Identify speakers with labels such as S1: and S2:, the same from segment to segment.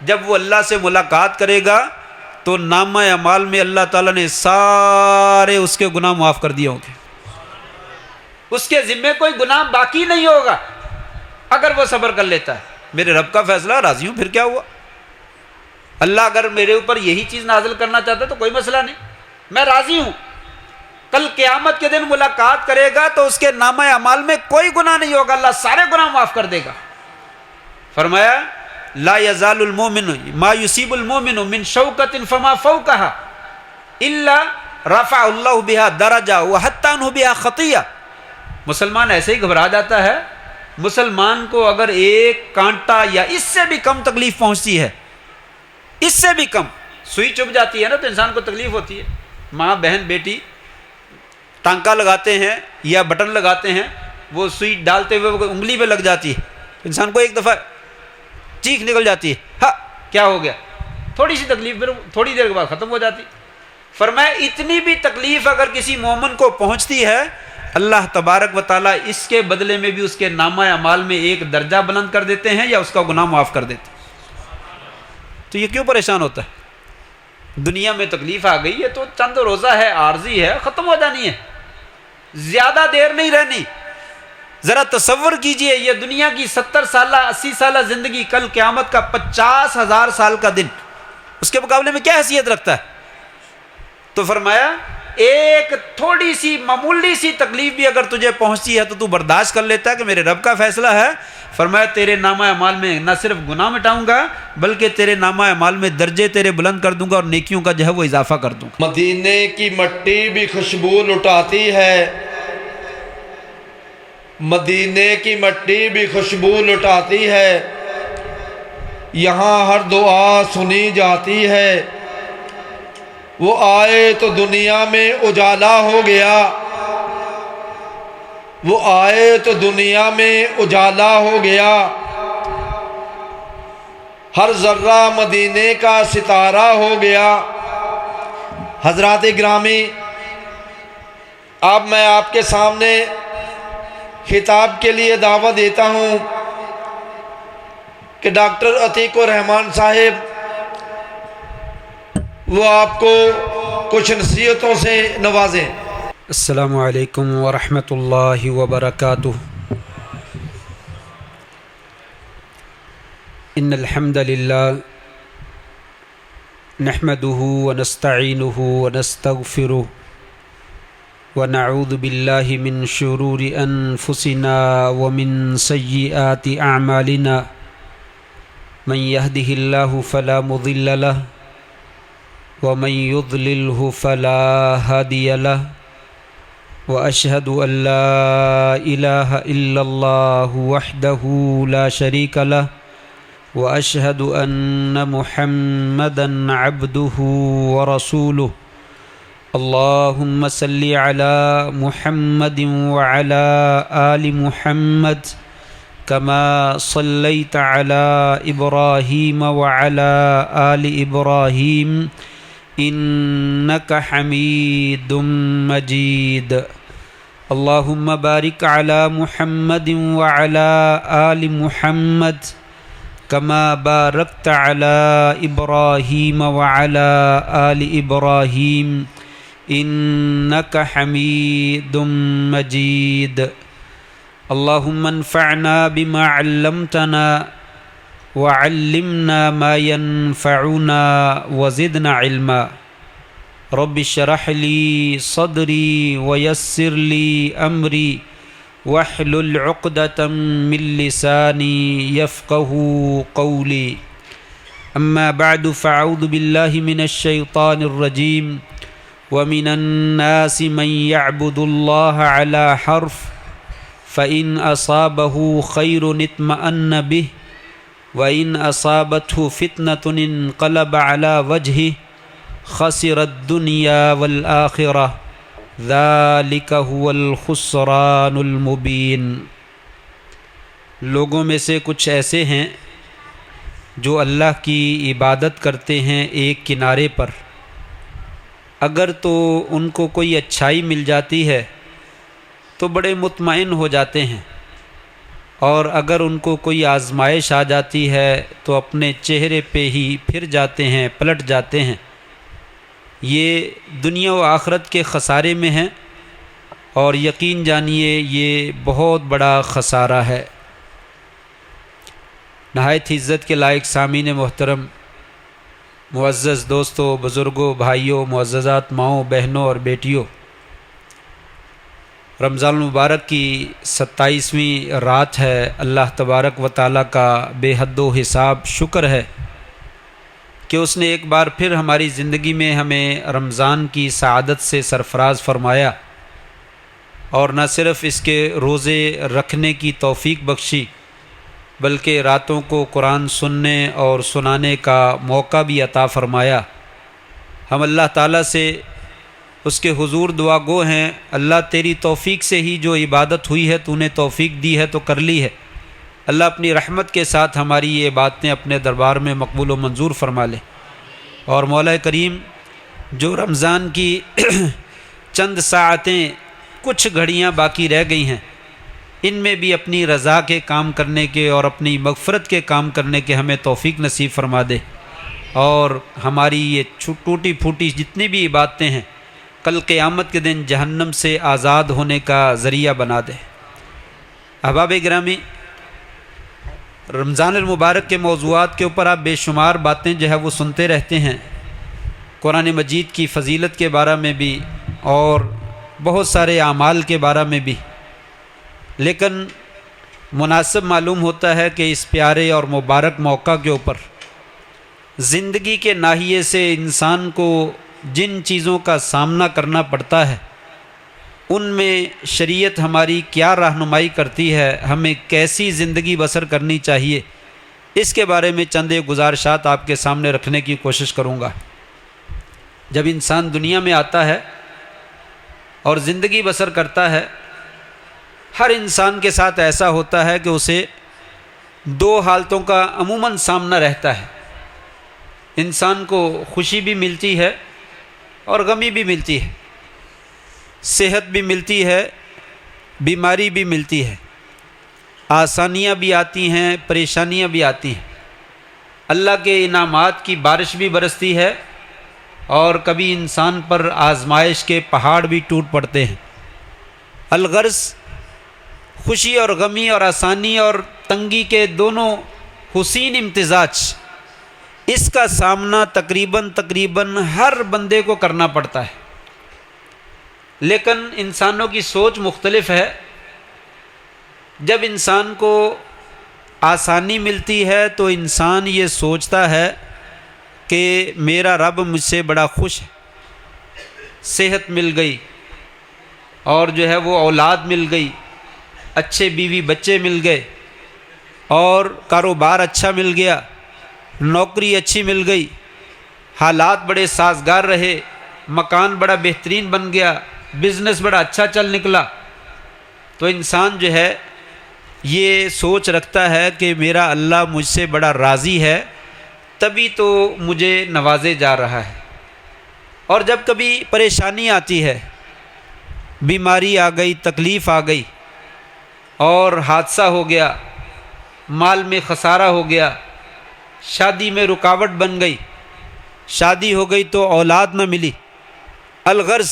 S1: جب وہ اللہ سے ملاقات کرے گا تو نامہ اعمال میں اللہ تعالیٰ نے سارے اس کے گناہ معاف کر دیے ہوں گے، اس کے ذمے کوئی گناہ باقی نہیں ہوگا اگر وہ صبر کر لیتا ہے۔ میرے رب کا فیصلہ، راضی ہوں، پھر کیا ہوا؟ اللہ اگر میرے اوپر یہی چیز نازل کرنا چاہتا تو کوئی مسئلہ نہیں، میں راضی ہوں۔ کل قیامت کے دن ملاقات کرے گا تو اس کے نامہ اعمال میں کوئی گناہ نہیں ہوگا، اللہ سارے گناہ معاف کر دے گا۔ فرمایا لا یزال المؤمن ما یصیب المؤمن من شوکۃ فما فوقها الا رفع اللہ بها درجہ وحتی عنہ بها خطیہ۔ مسلمان ایسے ہی گھبرا جاتا ہے، مسلمان کو اگر ایک کانٹا یا اس سے بھی کم تکلیف پہنچتی ہے، اس سے بھی کم، سوئی چبھ جاتی ہے نا تو انسان کو تکلیف ہوتی ہے، ماں بہن بیٹی ٹانکا لگاتے ہیں یا بٹن لگاتے ہیں، وہ سوئی ڈالتے ہوئے وہ انگلی پہ لگ جاتی ہے، انسان کو ایک دفعہ چیخ نکل جاتی ہے، ہاں کیا ہو گیا، تھوڑی سی تکلیف، پھر تھوڑی دیر کے بعد ختم ہو جاتی۔ فرمایا اتنی بھی تکلیف اگر کسی مومن کو پہنچتی ہے، اللہ تبارک و تعالیٰ اس کے بدلے میں بھی اس کے نامہ اعمال میں ایک درجہ بلند کر دیتے ہیں یا اس کا گناہ معاف کر دیتے ہیں۔ تو یہ کیوں پریشان ہوتا ہے؟ دنیا میں تکلیف آ گئی ہے تو چند روزہ ہے، عارضی ہے، ختم ہو جانی ہے، زیادہ دیر نہیں رہنی۔ ذرا تصور کیجئے یہ دنیا کی 70 سالہ 80 سالہ زندگی کل قیامت کا 50,000 سال کا دن اس کے مقابلے میں کیا حیثیت رکھتا ہے؟ تو فرمایا ایک تھوڑی سی معمولی سی تکلیف بھی اگر تجھے پہنچتی ہے تو تو برداشت کر لیتا ہے کہ میرے رب کا فیصلہ ہے۔ فرمایا تیرے نامہ اعمال میں نہ صرف گناہ مٹاؤں گا بلکہ تیرے نامہ اعمال میں درجے تیرے بلند کر دوں گا اور نیکیوں کا جو ہے وہ اضافہ کر دوں گا۔
S2: مدینے کی مٹی بھی خوشبو لٹاتی ہے، مدینے کی مٹی بھی خوشبو لٹاتی ہے، یہاں ہر دعا سنی جاتی ہے، وہ آئے تو دنیا میں اجالا ہو گیا، وہ آئے تو دنیا میں اجالا ہو گیا، ہر ذرہ مدینے کا ستارہ ہو گیا۔ حضرات گرامی، اب میں آپ کے سامنے خطاب کے لیے دعوت دیتا ہوں کہ ڈاکٹر عتیق الرحمان صاحب وہ آپ کو کچھ نصیحتوں سے نوازیں۔
S1: السلام علیکم ورحمۃ اللہ وبرکاتہ۔ ان الحمد للہ نحمده ونستعینه ونستغفره ونعوذ باللہ من شرور انفسنا ومن سیئات اعمالنا من يهده الله فلا مضل له ومن يضلله فلا هادي له وأشهد أن لا إله إلا الله وحده لا شريك له وأشهد أن محمدا عبده ورسوله اللهم صل على محمد وعلى آل محمد كما صليت على إبراهيم وعلى آل إبراهيم إنك حميد مجيد اللهم بارك على محمد وعلى آل محمد كما باركت على إبراهيم وعلى آل إبراهيم إنك حميد مجيد اللهم انفعنا بما علمتنا وعلمنا ما ينفعنا وزدنا علما رب اشرح لي صدري ويسر لي أمري واحلل عقدة من لساني يفقه قولي أما بعد فأعوذ بالله من الشيطان الرجيم ومن الناس من يعبد الله على حرف فإن أصابه خير اطمأن به وَإِنْ أَصَابَتْهُ فِتْنَةٌ انقلب على وجهه خسر الدنيا والآخرة ذلك هو الخسران المبين۔ لوگوں میں سے کچھ ایسے ہیں جو اللہ کی عبادت کرتے ہیں ایک کنارے پر، اگر تو ان کو کوئی اچھائی مل جاتی ہے تو بڑے مطمئن ہو جاتے ہیں، اور اگر ان کو کوئی آزمائش آ جاتی ہے تو اپنے چہرے پہ ہی پھر جاتے ہیں، پلٹ جاتے ہیں۔ یہ دنیا و آخرت کے خسارے میں ہیں، اور یقین جانیے یہ بہت بڑا خسارہ ہے۔ نہایت عزت کے لائق سامعین محترم، معزز دوستوں، بزرگوں، بھائیوں، معززات ماؤں، بہنوں اور بیٹیوں، رمضان المبارک کی 27ویں رات ہے۔ اللہ تبارک و تعالیٰ کا بے حد و حساب شکر ہے کہ اس نے ایک بار پھر ہماری زندگی میں ہمیں رمضان کی سعادت سے سرفراز فرمایا، اور نہ صرف اس کے روزے رکھنے کی توفیق بخشی، بلکہ راتوں کو قرآن سننے اور سنانے کا موقع بھی عطا فرمایا۔ ہم اللہ تعالیٰ سے اس کے حضور دعا گو ہیں، اللہ تیری توفیق سے ہی جو عبادت ہوئی ہے تو نے توفیق دی ہے تو کر لی ہے، اللہ اپنی رحمت کے ساتھ ہماری یہ باتیں اپنے دربار میں مقبول و منظور فرما لے۔ اور مولا کریم جو رمضان کی چند ساعتیں، کچھ گھڑیاں باقی رہ گئی ہیں، ان میں بھی اپنی رضا کے کام کرنے کے اور اپنی مغفرت کے کام کرنے کے ہمیں توفیق نصیب فرما دے، اور ہماری یہ ٹوٹی پھوٹی جتنی بھی عبادتیں ہیں کل قیامت کے دن جہنم سے آزاد ہونے کا ذریعہ بنا دے۔ احباب گرامی، رمضان المبارک کے موضوعات کے اوپر آپ بے شمار باتیں جو ہے وہ سنتے رہتے ہیں، قرآن مجید کی فضیلت کے بارے میں بھی اور بہت سارے اعمال کے بارے میں بھی، لیکن مناسب معلوم ہوتا ہے کہ اس پیارے اور مبارک موقع کے اوپر زندگی کے ناحیے سے انسان کو جن چیزوں کا سامنا کرنا پڑتا ہے ان میں شریعت ہماری کیا رہنمائی کرتی ہے، ہمیں کیسی زندگی بسر کرنی چاہیے، اس کے بارے میں چند گزارشات آپ کے سامنے رکھنے کی کوشش کروں گا۔ جب انسان دنیا میں آتا ہے اور زندگی بسر کرتا ہے، ہر انسان کے ساتھ ایسا ہوتا ہے کہ اسے دو حالتوں کا عموماً سامنا رہتا ہے۔ انسان کو خوشی بھی ملتی ہے اور غمی بھی ملتی ہے، صحت بھی ملتی ہے، بیماری بھی ملتی ہے، آسانیاں بھی آتی ہیں، پریشانیاں بھی آتی ہیں، اللہ کے انعامات کی بارش بھی برستی ہے، اور کبھی انسان پر آزمائش کے پہاڑ بھی ٹوٹ پڑتے ہیں۔ الغرض خوشی اور غمی اور آسانی اور تنگی کے دونوں حسین امتزاج، اس کا سامنا تقریباً ہر بندے کو کرنا پڑتا ہے، لیکن انسانوں کی سوچ مختلف ہے۔ جب انسان کو آسانی ملتی ہے تو انسان یہ سوچتا ہے کہ میرا رب مجھ سے بڑا خوش ہے، صحت مل گئی، اور جو ہے وہ اولاد مل گئی، اچھے بیوی بچے مل گئے، اور کاروبار اچھا مل گیا، نوکری اچھی مل گئی، حالات بڑے سازگار رہے، مکان بڑا بہترین بن گیا، بزنس بڑا اچھا چل نکلا، تو انسان جو ہے یہ سوچ رکھتا ہے کہ میرا اللہ مجھ سے بڑا راضی ہے، تبھی تو مجھے نوازے جا رہا ہے۔ اور جب کبھی پریشانی آتی ہے، بیماری آ گئی، تکلیف آ گئی، اور حادثہ ہو گیا، مال میں خسارہ ہو گیا، شادی میں رکاوٹ بن گئی، شادی ہو گئی تو اولاد نہ ملی، الغرض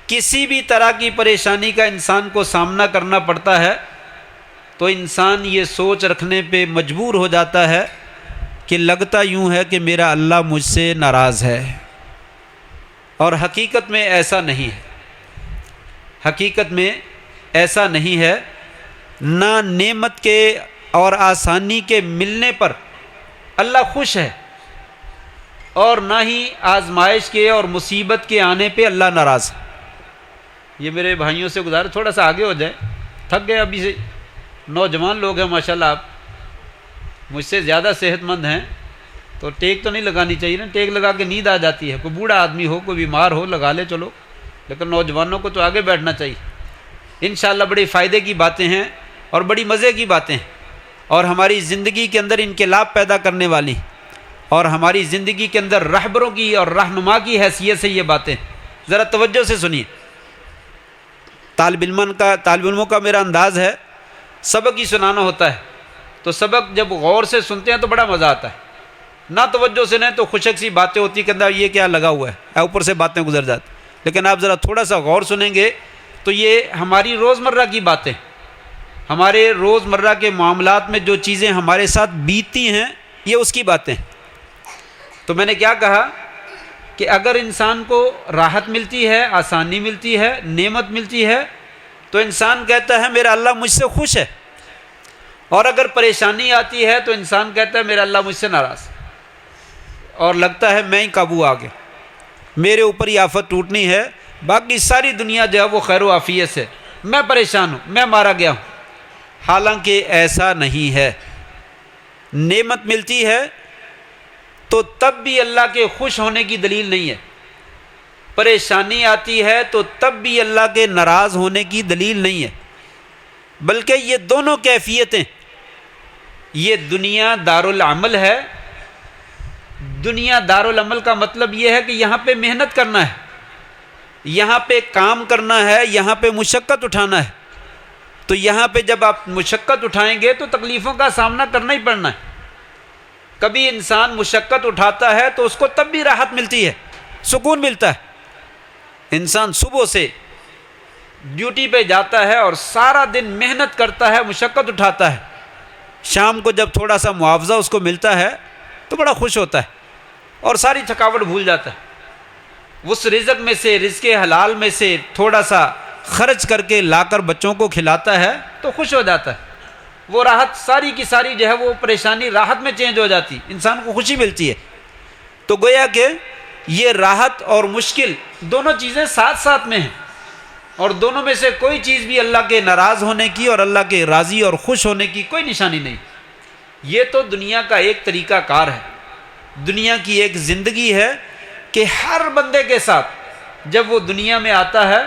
S1: کسی بھی طرح کی پریشانی کا انسان کو سامنا کرنا پڑتا ہے، تو انسان یہ سوچ رکھنے پہ مجبور ہو جاتا ہے کہ لگتا یوں ہے کہ میرا اللہ مجھ سے ناراض ہے، اور حقیقت میں ایسا نہیں ہے۔ حقیقت میں ایسا نہیں ہے، نہ نعمت کے اور آسانی کے ملنے پر اللہ خوش ہے، اور نہ ہی آزمائش کے اور مصیبت کے آنے پہ اللہ ناراض ہے۔ یہ میرے بھائیوں سے گزارش تھوڑا سا آگے ہو جائے، تھک گئے ابھی سے، نوجوان لوگ ہیں ماشاءاللہ، آپ مجھ سے زیادہ صحت مند ہیں، تو ٹیک تو نہیں لگانی چاہیے نا، ٹیک لگا کے نیند آ جاتی ہے، کوئی بوڑھا آدمی ہو، کوئی بیمار ہو، لگا لے چلو، لیکن نوجوانوں کو تو آگے بیٹھنا چاہیے۔ انشاءاللہ بڑی فائدے کی باتیں ہیں اور بڑی مزے کی باتیں ہیں، اور ہماری زندگی کے اندر انقلاب پیدا کرنے والی، اور ہماری زندگی کے اندر رہبروں کی اور رہنما کی حیثیت سے یہ باتیں ذرا توجہ سے سنیے۔ طالب علموں کا میرا انداز ہے سبق ہی سنانا ہوتا ہے، تو سبق جب غور سے سنتے ہیں تو بڑا مزہ آتا ہے، نہ توجہ سے نہیں تو خوشک سی باتیں ہوتی کہ اندر یہ کیا لگا ہوا ہے، اوپر سے باتیں گزر جاتی، لیکن آپ ذرا تھوڑا سا غور سنیں گے تو یہ ہماری روزمرہ کی باتیں، ہمارے روزمرہ کے معاملات میں جو چیزیں ہمارے ساتھ بیتتی ہیں یہ اس کی باتیں۔ تو میں نے کیا کہا کہ اگر انسان کو راحت ملتی ہے، آسانی ملتی ہے، نعمت ملتی ہے تو انسان کہتا ہے میرا اللہ مجھ سے خوش ہے، اور اگر پریشانی آتی ہے تو انسان کہتا ہے میرا اللہ مجھ سے ناراض، اور لگتا ہے میں ہی قابو آ گیا، میرے اوپر ہی آفت ٹوٹنی ہے، باقی ساری دنیا جو ہے وہ خیر و عافیت سے، میں پریشان ہوں، میں مارا گیا ہوں۔ حالانکہ ایسا نہیں ہے، نعمت ملتی ہے تو تب بھی اللہ کے خوش ہونے کی دلیل نہیں ہے، پریشانی آتی ہے تو تب بھی اللہ کے ناراض ہونے کی دلیل نہیں ہے، بلکہ یہ دونوں کیفیتیں، یہ دنیا دارالعمل ہے۔ دنیا دارالعمل کا مطلب یہ ہے کہ یہاں پہ محنت کرنا ہے، یہاں پہ کام کرنا ہے، یہاں پہ مشقت اٹھانا ہے، تو یہاں پہ جب آپ مشقت اٹھائیں گے تو تکلیفوں کا سامنا کرنا ہی پڑنا ہے۔ کبھی انسان مشقت اٹھاتا ہے تو اس کو تب بھی راحت ملتی ہے، سکون ملتا ہے۔ انسان صبح سے ڈیوٹی پہ جاتا ہے اور سارا دن محنت کرتا ہے، مشقت اٹھاتا ہے، شام کو جب تھوڑا سا معاوضہ اس کو ملتا ہے تو بڑا خوش ہوتا ہے اور ساری تھکاوٹ بھول جاتا ہے، اس رزق میں سے، رزق حلال میں سے تھوڑا سا خرچ کر کے لا کر بچوں کو کھلاتا ہے تو خوش ہو جاتا ہے، وہ راحت ساری کی ساری جو ہے وہ پریشانی راحت میں چینج ہو جاتی، انسان کو خوشی ملتی ہے۔ تو گویا کہ یہ راحت اور مشکل دونوں چیزیں ساتھ ساتھ میں ہیں، اور دونوں میں سے کوئی چیز بھی اللہ کے ناراض ہونے کی اور اللہ کے راضی اور خوش ہونے کی کوئی نشانی نہیں۔ یہ تو دنیا کا ایک طریقہ کار ہے، دنیا کی ایک زندگی ہے کہ ہر بندے کے ساتھ جب وہ دنیا میں آتا ہے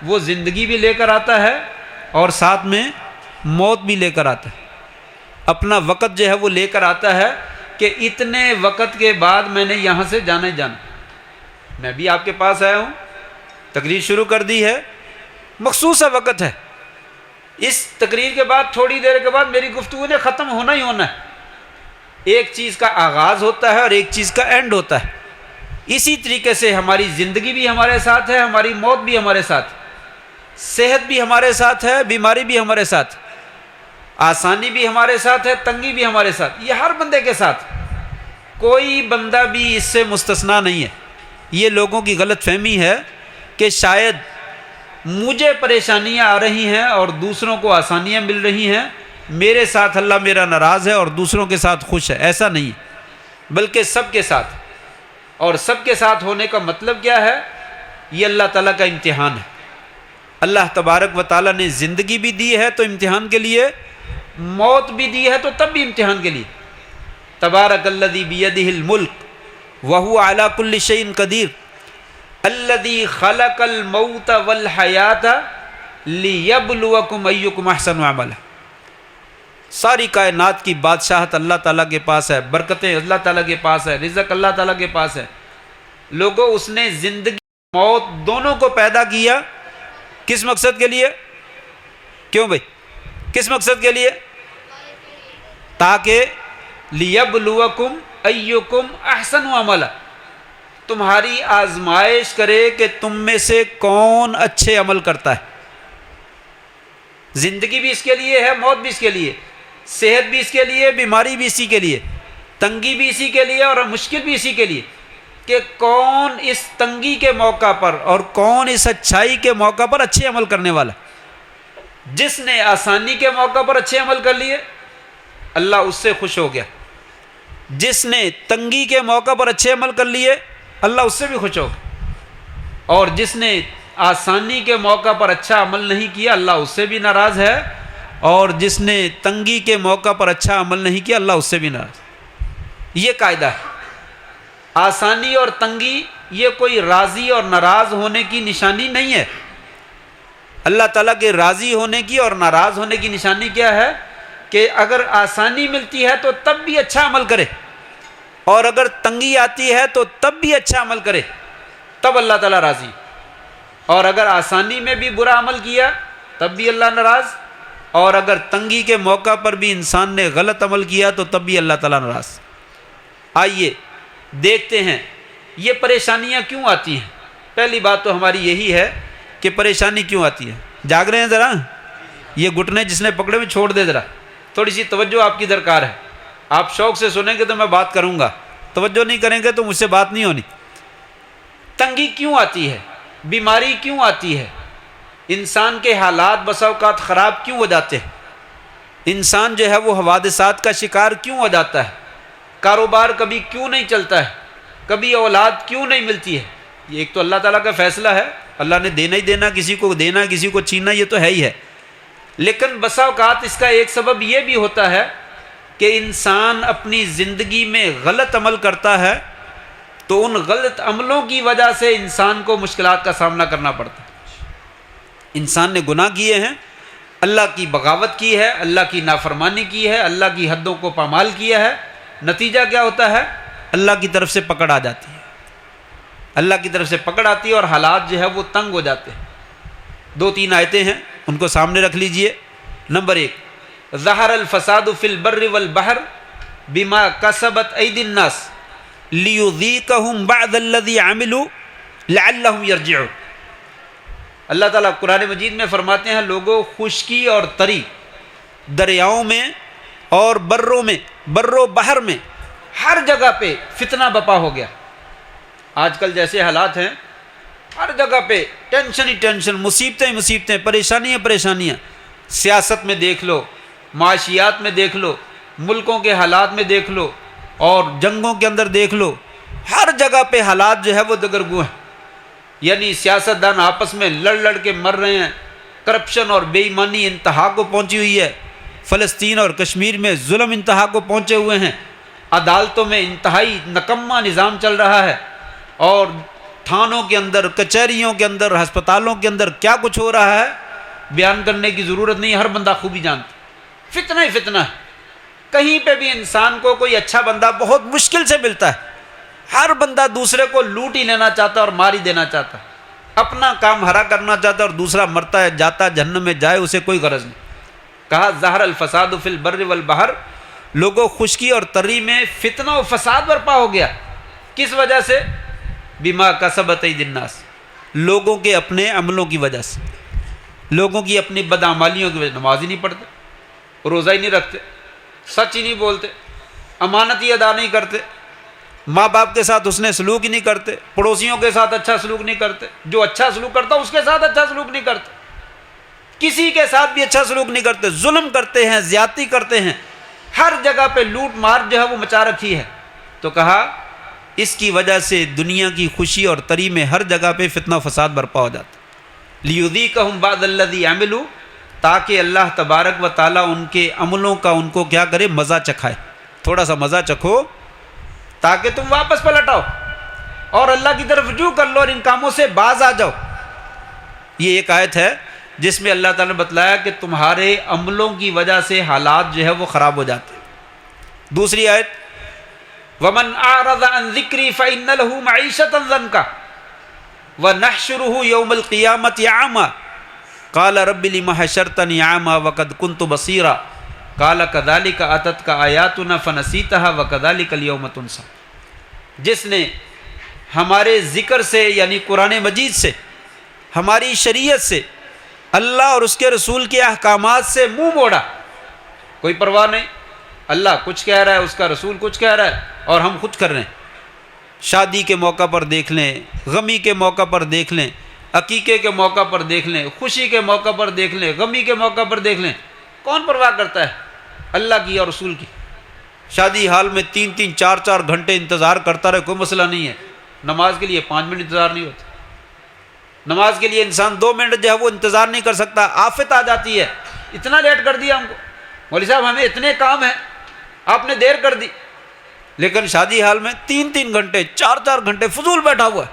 S1: وہ زندگی بھی لے کر آتا ہے اور ساتھ میں موت بھی لے کر آتا ہے، اپنا وقت جو ہے وہ لے کر آتا ہے کہ اتنے وقت کے بعد میں نے یہاں سے جانا ہی جانا۔ میں بھی آپ کے پاس آیا ہوں، تقریر شروع کر دی ہے، مخصوص سا وقت ہے، اس تقریر کے بعد تھوڑی دیر کے بعد میری گفتگو نے ختم ہونا ہی ہونا ہے۔ ایک چیز کا آغاز ہوتا ہے اور ایک چیز کا اینڈ ہوتا ہے۔ اسی طریقے سے ہماری زندگی بھی ہمارے ساتھ ہے، ہماری موت بھی ہمارے ساتھ، صحت بھی ہمارے ساتھ ہے، بیماری بھی ہمارے ساتھ، آسانی بھی ہمارے ساتھ ہے، تنگی بھی ہمارے ساتھ، یہ ہر بندے کے ساتھ، کوئی بندہ بھی اس سے مستثنا نہیں ہے۔ یہ لوگوں کی غلط فہمی ہے کہ شاید مجھے پریشانیاں آ رہی ہیں اور دوسروں کو آسانیاں مل رہی ہیں، میرے ساتھ اللہ میرا ناراض ہے اور دوسروں کے ساتھ خوش ہے، ایسا نہیں ہے، بلکہ سب کے ساتھ۔ اور سب کے ساتھ ہونے کا مطلب کیا ہے؟ یہ اللہ تعالیٰ کا امتحان ہے۔ اللہ تبارک و تعالیٰ نے زندگی بھی دی ہے تو امتحان کے لیے، موت بھی دی ہے تو تب بھی امتحان کے لیے۔ تبارک الذی بیدہ الملک وہو علی کل شیء قدیر الذی خلق الموت والحیات لیبلوکم ایکم احسن عملا۔ ساری کائنات کی بادشاہت اللہ تعالیٰ کے پاس ہے، برکتیں اللہ تعالیٰ کے پاس ہے، رزق اللہ تعالیٰ کے پاس ہے۔ لوگوں، اس نے زندگی موت دونوں کو پیدا کیا، کس مقصد کے لیے؟ کیوں بھائی؟ کس مقصد کے لیے؟ تاکہ لیبلوکم ایکم احسن عملا، تمہاری آزمائش کرے کہ تم میں سے کون اچھے عمل کرتا ہے۔ زندگی بھی اس کے لیے ہے، موت بھی اس کے لیے، صحت بھی اس کے لیے، بیماری بھی اسی کے لیے، تنگی بھی اسی کے لیے اور مشکل بھی اسی کے لیے، کہ کون اس تنگی کے موقع پر اور کون اس اچھائی کے موقع پر اچھے عمل کرنے والا۔ جس نے آسانی کے موقع پر اچھے عمل کر لیے اللہ اس سے خوش ہو گیا، جس نے تنگی کے موقع پر اچھے عمل کر لیے اللہ اس سے بھی خوش ہو گیا، اور جس نے آسانی کے موقع پر اچھا عمل نہیں کیا اللہ اس سے بھی ناراض ہے، اور جس نے تنگی کے موقع پر اچھا عمل نہیں کیا اللہ اس سے بھی ناراض۔ یہ قاعدہ ہے۔ آسانی اور تنگی یہ کوئی راضی اور ناراض ہونے کی نشانی نہیں ہے۔ اللہ تعالیٰ کے راضی ہونے کی اور ناراض ہونے کی نشانی کیا ہے؟ کہ اگر آسانی ملتی ہے تو تب بھی اچھا عمل کرے، اور اگر تنگی آتی ہے تو تب بھی اچھا عمل کرے، تب اللہ تعالیٰ راضی۔ اور اگر آسانی میں بھی برا عمل کیا تب بھی اللہ ناراض، اور اگر تنگی کے موقع پر بھی انسان نے غلط عمل کیا تو تب بھی اللہ تعالیٰ ناراض۔ آئیے دیکھتے ہیں یہ پریشانیاں کیوں آتی ہیں۔ پہلی بات تو ہماری یہی ہے کہ پریشانی کیوں آتی ہے۔ جاگ رہے ہیں ذرا؟ یہ گھٹنے جس نے پکڑے میں چھوڑ دے، ذرا تھوڑی سی توجہ آپ کی درکار ہے۔ آپ شوق سے سنیں گے تو میں بات کروں گا، توجہ نہیں کریں گے تو مجھ سے بات نہیں ہونی۔ تنگی کیوں آتی ہے؟ بیماری کیوں آتی ہے؟ انسان کے حالات بسا اوقات خراب کیوں ہو جاتے ہیں؟ انسان جو ہے وہ حوادثات کا شکار کیوں ہو جاتا ہے؟ کاروبار کبھی کیوں نہیں چلتا ہے؟ کبھی اولاد کیوں نہیں ملتی ہے؟ یہ ایک تو اللہ تعالیٰ کا فیصلہ ہے، اللہ نے دینا ہی دینا، کسی کو دینا کسی کو چھیننا، یہ تو ہے ہی ہے۔ لیکن بسا اوقات اس کا ایک سبب یہ بھی ہوتا ہے کہ انسان اپنی زندگی میں غلط عمل کرتا ہے تو ان غلط عملوں کی وجہ سے انسان کو مشکلات کا سامنا کرنا پڑتا ہے۔ انسان نے گناہ کیے ہیں، اللہ کی بغاوت کی ہے، اللہ کی نافرمانی کی ہے، اللہ کی حدوں کو پامال کیا ہے، نتیجہ کیا ہوتا ہے؟ اللہ کی طرف سے پکڑ آ جاتی ہے، اللہ کی طرف سے پکڑ آتی ہے اور حالات جو ہے وہ تنگ ہو جاتے ہیں۔ 2-3 آیتیں ہیں، ان کو سامنے رکھ لیجئے۔ نمبر 1، ظہر الفساد فی البر والبحر بما کسبت ایدی الناس لیذیقہم بعض الذی عملوا لعلہم یرجعون۔ اللہ تعالیٰ قرآن مجید میں فرماتے ہیں لوگوں، خشکی اور تری دریاؤں میں اور بروں میں، بر و بحر میں ہر جگہ پہ فتنہ بپا ہو گیا۔ آج کل جیسے حالات ہیں ہر جگہ پہ ٹینشن ہی ٹینشن، مصیبتیں ہی مصیبتیں، پریشانیاں پریشانیاں۔ سیاست میں دیکھ لو، معاشیات میں دیکھ لو، ملکوں کے حالات میں دیکھ لو، اور جنگوں کے اندر دیکھ لو، ہر جگہ پہ حالات جو ہے وہ دگرگوں ہیں۔ یعنی سیاستدان آپس میں لڑ لڑ کے مر رہے ہیں، کرپشن اور بے ایمانی انتہا کو پہنچی ہوئی ہے، فلسطین اور کشمیر میں ظلم انتہا کو پہنچے ہوئے ہیں، عدالتوں میں انتہائی نکما نظام چل رہا ہے، اور تھانوں کے اندر، کچہریوں کے اندر، ہسپتالوں کے اندر کیا کچھ ہو رہا ہے بیان کرنے کی ضرورت نہیں، ہر بندہ خوبی جانتا۔ فتنہ ہی فتنہ ہے، کہیں پہ بھی انسان کو کوئی اچھا بندہ بہت مشکل سے ملتا ہے، ہر بندہ دوسرے کو لوٹ ہی لینا چاہتا ہے اور مار ہی دینا چاہتا ہے، اپنا کام ہرا کرنا چاہتا ہے اور دوسرا مرتا ہے، جاتا جہنم میں جائے، اسے کوئی غرض نہیں۔ کہا ظہر الفساد فی البر والبحر، لوگوں خشکی اور تری میں فتنہ و فساد برپا ہو گیا۔ کس وجہ سے؟ بما کسبت ایدی الناس، لوگوں کے اپنے عملوں کی وجہ سے، لوگوں کی اپنی بدعمالیوں کی وجہ سے۔ نماز ہی نہیں پڑھتے، روزہ ہی نہیں رکھتے، سچ ہی نہیں بولتے، امانت ہی ادا نہیں کرتے، ماں باپ کے ساتھ حسن سلوک ہی نہیں کرتے، پڑوسیوں کے ساتھ اچھا سلوک نہیں کرتے، جو اچھا سلوک کرتا اس کے ساتھ اچھا سلوک نہیں کرتے، کسی کے ساتھ بھی اچھا سلوک نہیں کرتے، ظلم کرتے ہیں، زیادتی کرتے ہیں، ہر جگہ پہ لوٹ مار جو ہے وہ مچا رکھی ہے۔ تو کہا اس کی وجہ سے دنیا کی خوشی اور تری میں ہر جگہ پہ فتنہ و فساد برپا ہو جاتا۔ لیذیقہم بعض الذی عملوا، تاکہ اللہ تبارک و تعالیٰ ان کے عملوں کا ان کو کیا کرے؟ مزہ چکھائے، تھوڑا سا مزہ چکھو تاکہ تم واپس پلٹ آؤ اور اللہ کی طرف رجوع کر لو اور ان کاموں سے باز آ جاؤ۔ یہ ایک آیت ہے جس میں اللہ تعالیٰ نے بتلایا کہ تمہارے عملوں کی وجہ سے حالات جو ہے وہ خراب ہو جاتے ہیں۔ دوسری آیت، وَمَنْ أَعْرَضَ عَنْ ذِكْرِي فَإِنَّ لَهُ مَعِيشَةً ضَنْكَ وَنَحْشُرُهُ يَوْمَ الْقِيَامَةِ أَعْمَى قَالَ رَبِّ لِمَ حَشَرْتَنِي أَعْمَى وَقَدْ كُنْتُ بَصِيرًا قَالَ كَذَلِكَ أَتَتْكَ آيَاتُنَا فَنَسِيتَهَا وَكَذَلِكَ الْيَوْمَ تُنْسَى۔ جس نے ہمارے ذکر سے، یعنی قرآن مجید سے، ہماری شریعت سے، اللہ اور اس کے رسول کے احکامات سے منہ موڑا، کوئی پرواہ نہیں، اللہ کچھ کہہ رہا ہے، اس کا رسول کچھ کہہ رہا ہے اور ہم خود کر رہے ہیں۔ شادی کے موقع پر دیکھ لیں، غمی کے موقع پر دیکھ لیں، عقیقے کے موقع پر دیکھ لیں، خوشی کے موقع پر دیکھ لیں، غمی کے موقع پر دیکھ لیں، کون پرواہ کرتا ہے؟ اللہ کی اور رسول کی۔ شادی حال میں 3-3 4-4 گھنٹے انتظار کرتا رہے، کوئی مسئلہ نہیں ہے۔ نماز کے لیے 5 منٹ انتظار نہیں ہوتا، نماز کے لیے انسان 2 منٹ جو ہے وہ انتظار نہیں کر سکتا، آفت آ جاتی ہے، اتنا لیٹ کر دیا ہم کو، مولوی صاحب ہمیں اتنے کام ہیں، آپ نے دیر کر دی۔ لیکن شادی حال میں 3-3 گھنٹے 4-4 گھنٹے فضول بیٹھا ہوا ہے،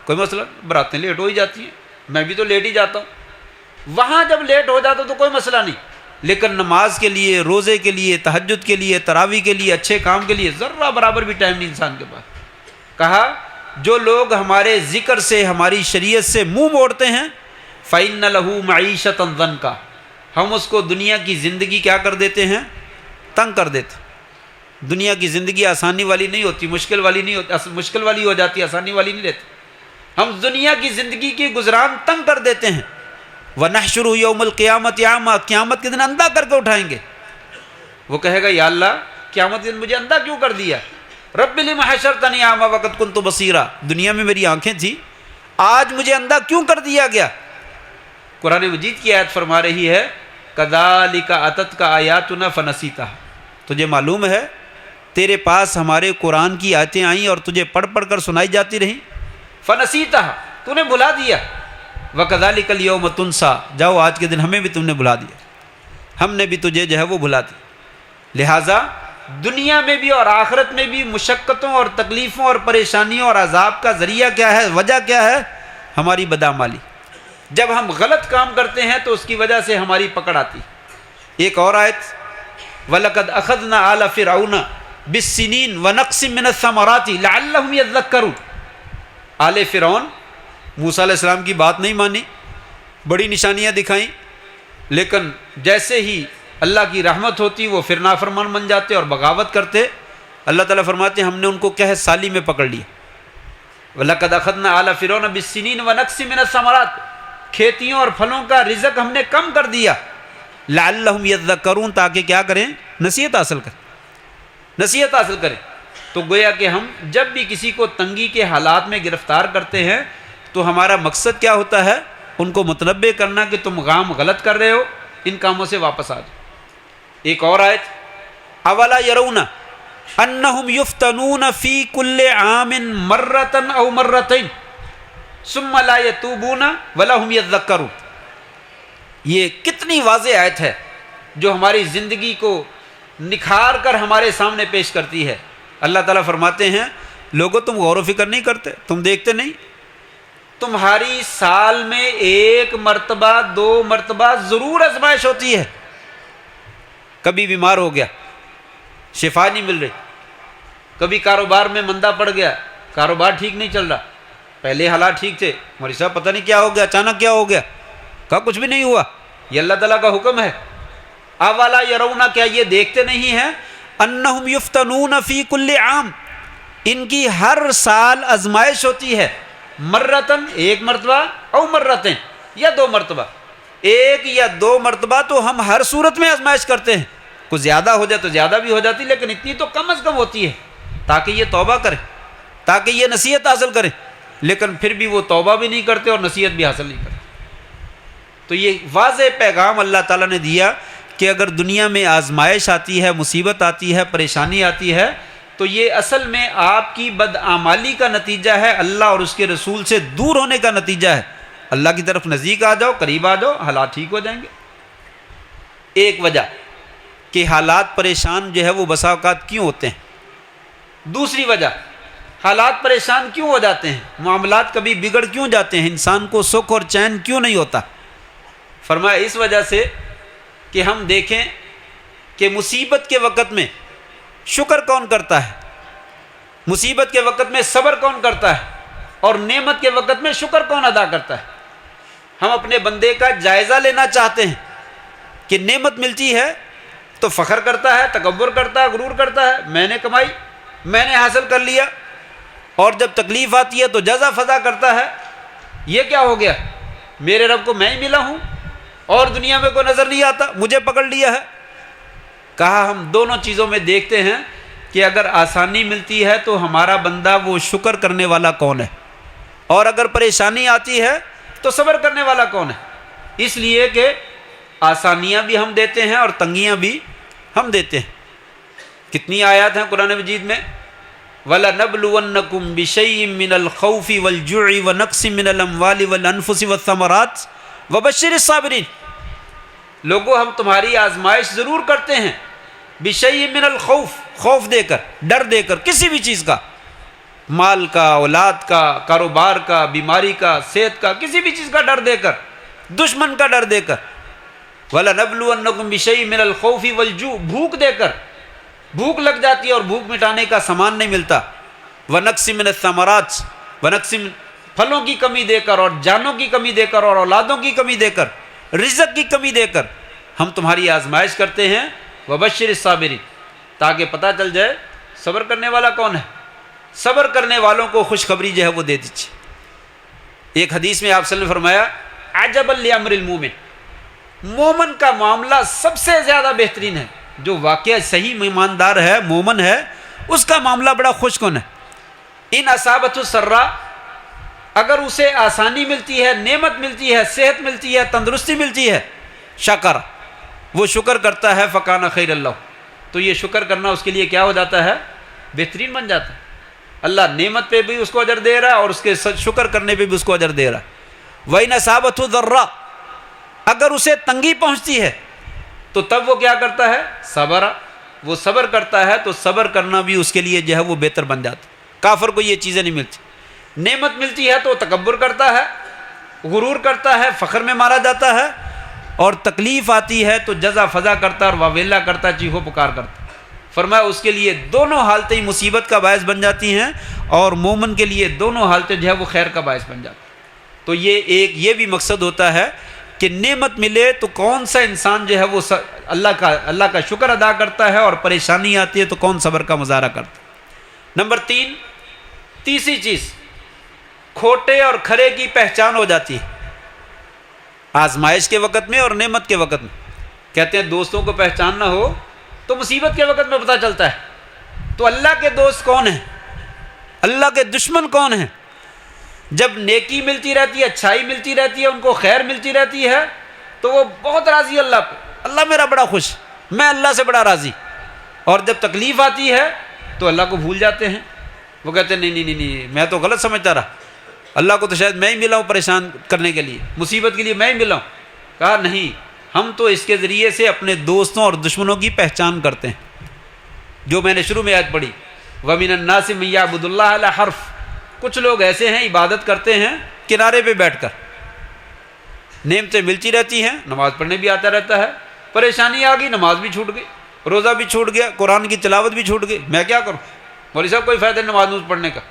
S1: کوئی مسئلہ نہیں، براتیں لیٹ ہو ہی جاتی ہیں، میں بھی تو لیٹ ہی جاتا ہوں، وہاں جب لیٹ ہو جاتا تو کوئی مسئلہ نہیں، لیکن نماز کے لیے، روزے کے لیے، تہجد کے لیے، تراویح کے لیے، اچھے کام کے لیے ذرہ برابر بھی ٹائم نہیں انسان کے پاس۔ کہا جو لوگ ہمارے ذکر سے، ہماری شریعت سے منہ موڑتے ہیں، فَإِنَّ لَهُ مَعِيشَةً ضَنْكَ، ہم اس کو دنیا کی زندگی کیا کر دیتے ہیں؟ تنگ کر دیتے. دنیا کی زندگی آسانی والی نہیں ہوتی، مشکل والی نہیں ہوتی، مشکل والی ہو جاتی، آسانی والی نہیں رہتی. ہم دنیا کی زندگی کی گزران تنگ کر دیتے ہیں. وَنَحْشُرُ يَوْمَ الْقِيَامَةِ أَعْمَىٰ، قیامت کے دن اندھا کر کے اٹھائیں گے. وہ کہے گا یا اللہ قیامت کے دن مجھے اندھا کیوں کر دیا؟ رب لم حشرتنی اعمیٰ وقد کنت بصیرا، دنیا میں میری آنکھیں تھیں، آج مجھے اندھا کیوں کر دیا گیا؟ قرآن مجید کی آیت فرما رہی ہے کذالک اتتک آیاتنا فنسیتها، تجھے معلوم ہے تیرے پاس ہمارے قرآن کی آیتیں آئیں اور تجھے پڑھ پڑھ کر سنائی جاتی رہیں، فنسیتها، تو نے بھلا دیا. وکذالک الیوم تنسیٰ، جاؤ آج کے دن ہمیں بھی تم نے بھلا دیا، ہم نے بھی تجھے جو ہے وہ بھلا دیا. لہٰذا دنیا میں بھی اور آخرت میں بھی مشقتوں اور تکلیفوں اور پریشانیوں اور عذاب کا ذریعہ کیا ہے، وجہ کیا ہے؟ ہماری بدعمالی. جب ہم غلط کام کرتے ہیں تو اس کی وجہ سے ہماری پکڑ آتی. ایک اور آیت وَلَقَدْ أَخَذْنَا آلَ فِرْعَوْنَ بِالسِّنِينَ وَنَقْصٍ مِّنَ الثَّمَرَاتِ لَعَلَّهُمْ يَذَّكَّرُونَ. آل فرعون موسیٰ علیہ السلام کی بات نہیں مانی، بڑی نشانیاں دکھائیں، لیکن جیسے ہی اللہ کی رحمت ہوتی وہ پھر نافرمان بن جاتے اور بغاوت کرتے. اللہ تعالیٰ فرماتے ہیں ہم نے ان کو قحط سالی میں پکڑ لیا. وَلَقَدْ أَخَذْنَا آلَ فِرْعَوْنَ بِالسِّنِينَ وَنَقْصٍ مِّنَ الثَّمَرَاتِ، کھیتیوں اور پھلوں کا رزق ہم نے کم کر دیا. لَعَلَّهُمْ يَذَّكَّرُونَ، تاکہ کیا کریں؟ نصیحت حاصل کریں، نصیحت حاصل کریں. تو گویا کہ ہم جب بھی کسی کو تنگی کے حالات میں گرفتار کرتے ہیں تو ہمارا مقصد کیا ہوتا ہے؟ ان کو متنبہ کرنا کہ تم کام غلط کر رہے ہو، ان کاموں سے واپس آ جاؤ. ایک اور آیت اولا یرون انہم یفتنون فی کل عام مرۃ او مرتین ثم لا یتوبون ولا هم یذکرون. یہ کتنی واضح آیت ہے جو ہماری زندگی کو نکھار کر ہمارے سامنے پیش کرتی ہے. اللہ تعالیٰ فرماتے ہیں لوگوں تم غور و فکر نہیں کرتے، تم دیکھتے نہیں، تمہاری سال میں ایک مرتبہ 2 مرتبہ ضرور آزمائش ہوتی ہے. کبھی بیمار ہو گیا، شفا نہیں مل رہی، کبھی کاروبار میں مندہ پڑ گیا، کاروبار ٹھیک نہیں چل رہا، پہلے حالات ٹھیک تھے، مولوی صاحب پتہ نہیں کیا ہو گیا، اچانک کیا ہو گیا، کہا کچھ بھی نہیں ہوا، یہ اللہ تعالیٰ کا حکم ہے. اولا یرونا، کیا یہ دیکھتے نہیں ہیں؟ انہم یفتنون فی کل عام، ان کی ہر سال آزمائش ہوتی ہے. مرتن، ایک مرتبہ، او مرتين، یا 2 مرتبہ، 1 یا 2 مرتبہ تو ہم ہر صورت میں آزمائش کرتے ہیں. کچھ زیادہ ہو جائے تو زیادہ بھی ہو جاتی، لیکن اتنی تو کم از کم ہوتی ہے تاکہ یہ توبہ کرے، تاکہ یہ نصیحت حاصل کرے. لیکن پھر بھی وہ توبہ بھی نہیں کرتے اور نصیحت بھی حاصل نہیں کرتے. تو یہ واضح پیغام اللہ تعالیٰ نے دیا کہ اگر دنیا میں آزمائش آتی ہے، مصیبت آتی ہے، پریشانی آتی ہے، تو یہ اصل میں آپ کی بدعمالی کا نتیجہ ہے، اللہ اور اس کے رسول سے دور ہونے کا نتیجہ ہے. اللہ کی طرف نزدیک آ جاؤ، قریب آ جاؤ، حالات ٹھیک ہو جائیں گے. ایک وجہ کہ حالات پریشان جو ہے وہ بسا اوقات کیوں ہوتے ہیں. دوسری وجہ حالات پریشان کیوں ہو جاتے ہیں، معاملات کبھی بگڑ کیوں جاتے ہیں، انسان کو سکھ اور چین کیوں نہیں ہوتا. فرمایا اس وجہ سے کہ ہم دیکھیں کہ مصیبت کے وقت میں شکر کون کرتا ہے، مصیبت کے وقت میں صبر کون کرتا ہے، اور نعمت کے وقت میں شکر کون ادا کرتا ہے. ہم اپنے بندے کا جائزہ لینا چاہتے ہیں کہ نعمت ملتی ہے تو فخر کرتا ہے، تکبر کرتا ہے، غرور کرتا ہے، میں نے کمائی، میں نے حاصل کر لیا، اور جب تکلیف آتی ہے تو جزا فضا کرتا ہے، یہ کیا ہو گیا، میرے رب کو میں ہی ملا ہوں اور دنیا میں کوئی نظر نہیں آتا، مجھے پکڑ لیا ہے. کہا ہم دونوں چیزوں میں دیکھتے ہیں کہ اگر آسانی ملتی ہے تو ہمارا بندہ وہ شکر کرنے والا کون ہے، اور اگر پریشانی آتی ہے تو صبر کرنے والا کون ہے. اس لیے کہ آسانیاں بھی ہم دیتے ہیں اور تنگیاں بھی ہم دیتے ہیں. کتنی آیات ہیں قرآن مجید میں، وَلَنَبْلُوَنَّكُمْ بِشَيْءٍ مِّنَ الْخَوْفِ وَالْجُوعِ وَنَقْصٍ مِّنَ الْأَمْوَالِ وَالْأَنفُسِ وَالثَّمَرَاتِ وَبَشِّرِ الصَّابِرِينَ. لوگوں ہم تمہاری آزمائش ضرور کرتے ہیں، بِشَيْءٍ مِّنَ الْخَوْفِ، خوف دے کر، ڈر دے کر، کسی بھی چیز کا، مال کا، اولاد کا، کاروبار کا، بیماری کا، صحت کا، کسی بھی چیز کا ڈر دے کر، دشمن کا ڈر دے کر. وَلَنَبْلُوَنَّكُمْ بِشَيْءٍ مِّنَ الْخَوْفِ وَالْجُوعِ، بھوک دے کر، بھوک لگ جاتی ہے اور بھوک مٹانے کا سامان نہیں ملتا. وَنَقْصٍ مِّنَ الثَّمَرَاتِ، وَنَقْصٍ، پھلوں کی کمی دے کر اور جانوں کی کمی دے کر اور اولادوں کی کمی دے کر، رزق کی کمی دے کر. ہم تمہاری آزمائش کرتے ہیں، وبشر الصابرین، تاکہ پتہ چل جائے صبر کرنے والا کون ہے، صبر کرنے والوں کو خوشخبری جو ہے وہ دے دیجیے۔ ایک حدیث میں آپ صلی اللہ علیہ وسلم نے فرمایا عجبا لامر المومن، مومن کا معاملہ سب سے زیادہ بہترین ہے، جو واقعہ صحیح ایماندار ہے، مومن ہے، اس کا معاملہ بڑا خوش کن ہے۔ ان اصابت السرا، اگر اسے آسانی ملتی ہے، نعمت ملتی ہے، صحت ملتی ہے، تندرستی ملتی ہے، شکر، وہ شکر کرتا ہے، فکان خیر اللہ، تو یہ شکر کرنا اس کے لیے کیا ہو جاتا ہے، بہترین بن جاتا ہے۔ اللہ نعمت پہ بھی اس کو اجر دے رہا ہے اور اس کے شکر کرنے پہ بھی اس کو اجر دے رہا ہے۔ وَإِنْ أَصَابَتْهُ ضَرَّةٌ، اگر اسے تنگی پہنچتی ہے تو تب وہ کیا کرتا ہے، صبر، وہ صبر کرتا ہے، تو صبر کرنا بھی اس کے لیے جو ہے وہ بہتر بن جاتا ہے۔ کافر کو یہ چیزیں نہیں ملتی۔ نعمت ملتی ہے تو تکبر کرتا ہے، غرور کرتا ہے، فخر میں مارا جاتا ہے، اور تکلیف آتی ہے تو جزا فضا کرتا ہے اور واویلا کرتا ہے، چیخو پکار کرتا ہے۔ فرمایا اس کے لیے دونوں حالتیں مصیبت کا باعث بن جاتی ہیں، اور مومن کے لیے دونوں حالتیں جو ہے وہ خیر کا باعث بن جاتی ہیں۔ تو یہ بھی مقصد ہوتا ہے کہ نعمت ملے تو کون سا انسان جو ہے وہ اللہ کا شکر ادا کرتا ہے، اور پریشانی آتی ہے تو کون صبر کا مظاہرہ کرتا ہے۔ نمبر 3، تیسری چیز، کھوٹے اور کھرے کی پہچان ہو جاتی ہے آزمائش کے وقت میں اور نعمت کے وقت میں۔ کہتے ہیں دوستوں کو پہچان نہ ہو تو مصیبت کے وقت میں پتہ چلتا ہے۔ تو اللہ کے دوست کون ہیں، اللہ کے دشمن کون ہیں؟ جب نیکی ملتی رہتی ہے، اچھائی ملتی رہتی ہے، ان کو خیر ملتی رہتی ہے، تو وہ بہت راضی اللہ پہ، اللہ میرا بڑا خوش، میں اللہ سے بڑا راضی۔ اور جب تکلیف آتی ہے تو اللہ کو بھول جاتے ہیں، وہ کہتے ہیں نہیں میں تو غلط سمجھتا رہا، اللہ کو تو شاید میں ہی ملا ہوں پریشان کرنے کے لیے، مصیبت کے لیے میں ہی ملا ہوں۔ کہا نہیں، ہم تو اس کے ذریعے سے اپنے دوستوں اور دشمنوں کی پہچان کرتے ہیں، جو میں نے شروع میں آیت پڑھی، وَمِنَ النَّاسِ مَن يَعْبُدُ اللَّهَ عَلَى حَرْفٍ، کچھ لوگ ایسے ہیں عبادت کرتے ہیں کنارے پہ بیٹھ کر، نعمتیں ملتی رہتی ہیں، نماز پڑھنے بھی آتا رہتا ہے، پریشانی آ گئی، نماز بھی چھوٹ گئی، روزہ بھی چھوٹ گیا، قرآن کی تلاوت بھی چھوٹ گئی، میں کیا کروں؟ مولوی صاحب کوئی فائدہ نہیں نماز پڑھنے کا،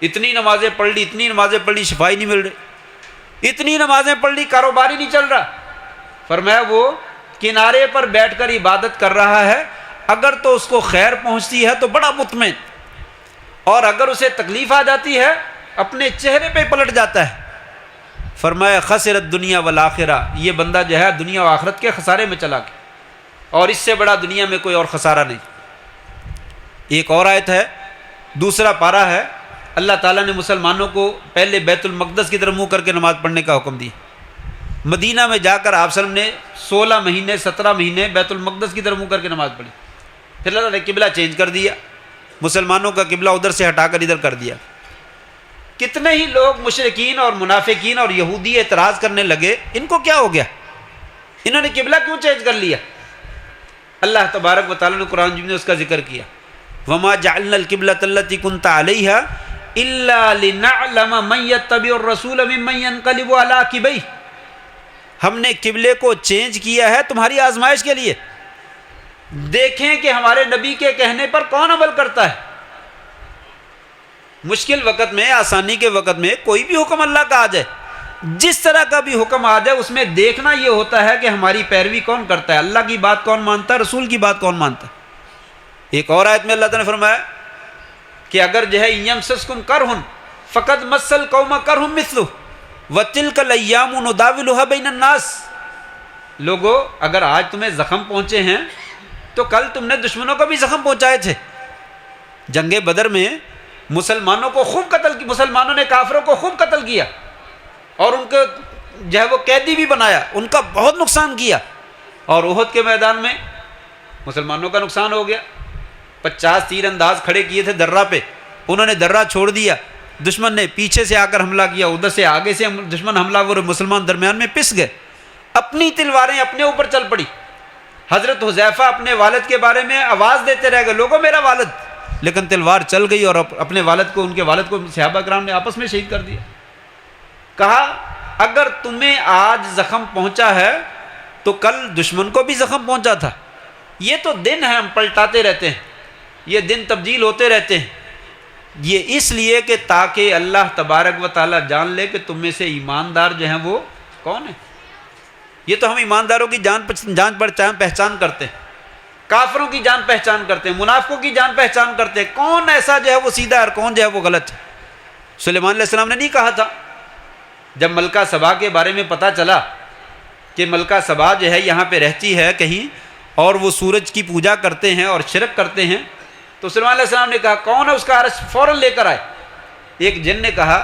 S1: اتنی نمازیں پڑھ لی، اتنی نمازیں پڑھ لی، شفائی نہیں مل رہی، اتنی نمازیں پڑھ لی، کاروبار ہی نہیں چل رہا۔ فرمایا وہ کنارے پر بیٹھ کر عبادت کر رہا ہے، اگر تو اس کو خیر پہنچتی ہے تو بڑا مطمئن، اور اگر اسے تکلیف آ جاتی ہے اپنے چہرے پہ پلٹ جاتا ہے۔ فرمایا خسرت دنیا والآخرہ، یہ بندہ جو ہے دنیا و آخرت کے خسارے میں چلا گیا، اور اس سے بڑا دنیا میں کوئی اور خسارہ نہیں۔ ایک اور آیت ہے، دوسرا پارہ ہے، اللہ تعالیٰ نے مسلمانوں کو پہلے بیت المقدس کی طرف منہ کر کے نماز پڑھنے کا حکم دیا۔ مدینہ میں جا کر آپ صلی اللہ علیہ وسلم نے 16 مہینے 17 مہینے بیت المقدس کی طرف منہ کر کے نماز پڑھی، پھر اللہ نے قبلہ چینج کر دیا، مسلمانوں کا قبلہ ادھر سے ہٹا کر ادھر کر دیا۔ کتنے ہی لوگ مشرکین اور منافقین اور یہودی اعتراض کرنے لگے، ان کو کیا ہو گیا، انہوں نے قبلہ کیوں چینج کر لیا؟ اللہ تبارک و تعالیٰ نے قرآن مجید میں اس کا ذکر کیا، وَمَا جَعَلْنَا الْقِبْلَةَ الَّتِي كُنْتَ عَلَيْهَا إِلَّا لِنَعْلَمَ مَن يَتَّبِعُ الرَّسُولَ مِمَّن يَنقَلِبُ عَلَىٰ عَقِبَيْهِ، ہم نے قبلے کو چینج کیا ہے تمہاری آزمائش کے لیے، دیکھیں کہ ہمارے نبی کے کہنے پر کون عمل کرتا ہے۔ مشکل وقت میں، آسانی کے وقت میں کوئی بھی حکم اللہ کا آ جائے، جس طرح کا بھی حکم آ جائے، اس میں دیکھنا یہ ہوتا ہے کہ ہماری پیروی کون کرتا ہے، اللہ کی بات کون مانتا ہے، رسول کی بات کون مانتا ہے۔ ایک اور آیت میں اللہ تعالیٰ نے فرمایا کہ اگر جو ہے یمسسکم کرہن فقد مس القوم کرہم مثلہ وتلک الایام نداولها بین الناس، لوگو اگر آج تمہیں زخم پہنچے ہیں تو کل تم نے دشمنوں کو بھی زخم پہنچائے تھے۔ جنگ بدر میں مسلمانوں کو خوب قتل کی، مسلمانوں نے کافروں کو خوب قتل کیا، اور ان کو جو ہے وہ قیدی بھی بنایا، ان کا بہت نقصان کیا، اور احد کے میدان میں مسلمانوں کا نقصان ہو گیا۔ 50 تیر انداز کھڑے کیے تھے درہ پہ، انہوں نے درہ چھوڑ دیا، دشمن نے پیچھے سے آ کر حملہ کیا، ادھر سے آگے سے دشمن حملہ ور مسلمان درمیان میں پس گئے، اپنی تلواریں اپنے اوپر چل پڑی۔ حضرت حذیفہ اپنے والد کے بارے میں آواز دیتے رہ گئے، لوگوں میرا والد، لیکن تلوار چل گئی اور اپنے والد کو، ان کے والد کو صحابہ کرام نے آپس میں شہید کر دیا۔ کہا اگر تمہیں آج زخم پہنچا ہے تو کل دشمن کو بھی زخم پہنچا تھا۔ یہ تو دن ہے، ہم پلٹاتے رہتے ہیں، یہ دن تبدیل ہوتے رہتے ہیں، یہ اس لیے کہ تاکہ اللہ تبارک و تعالیٰ جان لے کہ تم میں سے ایماندار جو ہیں وہ کون ہیں۔ یہ تو ہم ایمانداروں کی جان پہچان کرتے ہیں، کافروں کی جان پہچان کرتے ہیں، منافقوں کی جان پہچان کرتے ہیں، کون ایسا جو ہے وہ سیدھا اور کون جو ہے وہ غلط ہے۔ سلیمان علیہ السلام نے نہیں کہا تھا، جب ملکہ سبا کے بارے میں پتہ چلا کہ ملکہ سبا جو ہے یہاں پہ رہتی ہے کہیں اور وہ سورج کی پوجا کرتے ہیں اور شرک کرتے ہیں، تو سلیمان علیہ السلام نے کہا کون ہے اس کا عرش فوراً لے کر آئے۔ ایک جن نے کہا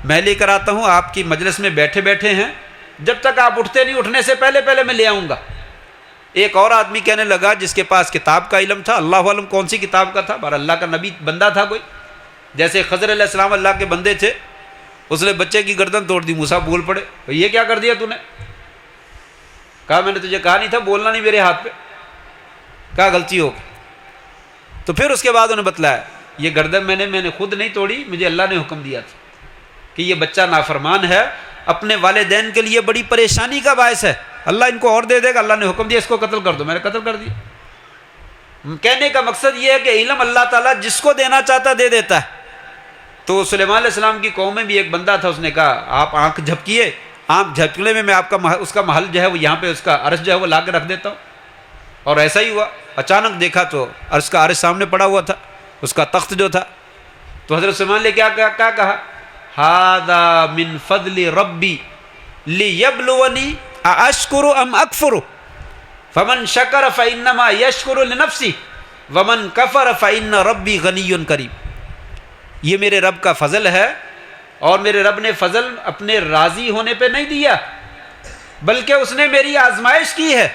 S1: میں لے کر آتا ہوں، آپ کی مجلس میں بیٹھے بیٹھے ہیں، جب تک آپ اٹھتے نہیں اٹھنے سے پہلے میں لے آؤں گا۔ ایک اور آدمی کہنے لگا جس کے پاس کتاب کا علم تھا، اللہ علم کون سی کتاب کا تھا، بار اللہ کا نبی بندہ تھا کوئی، جیسے خضر علیہ السلام اللہ کے بندے تھے، اس نے بچے کی گردن توڑ دی، موسیٰ بول پڑے یہ کیا کر دیا تو نے؟ کہا میں نے تجھے کہا نہیں تھا بولنا نہیں میرے ہاتھ پہ، کہا غلطی ہو گئی۔ تو پھر اس کے بعد انہوں نے بتلایا یہ گردن میں نے خود نہیں توڑی، مجھے اللہ نے حکم دیا تھا کہ یہ بچہ نافرمان ہے، اپنے والدین کے لیے بڑی پریشانی کا باعث ہے، اللہ ان کو اور دے دے گا، اللہ نے حکم دیا اس کو قتل کر دو، میں نے قتل کر دیا۔ کہنے کا مقصد یہ ہے کہ علم اللہ تعالیٰ جس کو دینا چاہتا دے دیتا ہے۔ تو سلیمان علیہ السلام کی قوم میں بھی ایک بندہ تھا، اس نے کہا آپ آنکھ جھپکیے، آنکھ جھپکنے میں آپ کا اس کا محل جو ہے وہ یہاں پہ اس کا عرش جو ہے وہ لا کے رکھ دیتا ہوں۔ اور ایسا ہی ہوا، اچانک دیکھا تو عرش کا عرش سامنے پڑا ہوا تھا، اس کا تخت جو تھا۔ تو حضرت سلیمان نے کیا کہا ھذا من فضل ربی لیبلونی ااشکر ام اکفر فمن شکر فانما یشکر لنفسہ ومن کفر فان ربی غنی کریم۔ یہ میرے رب کا فضل ہے، اور میرے رب نے فضل اپنے راضی ہونے پہ نہیں دیا، بلکہ اس نے میری آزمائش کی ہے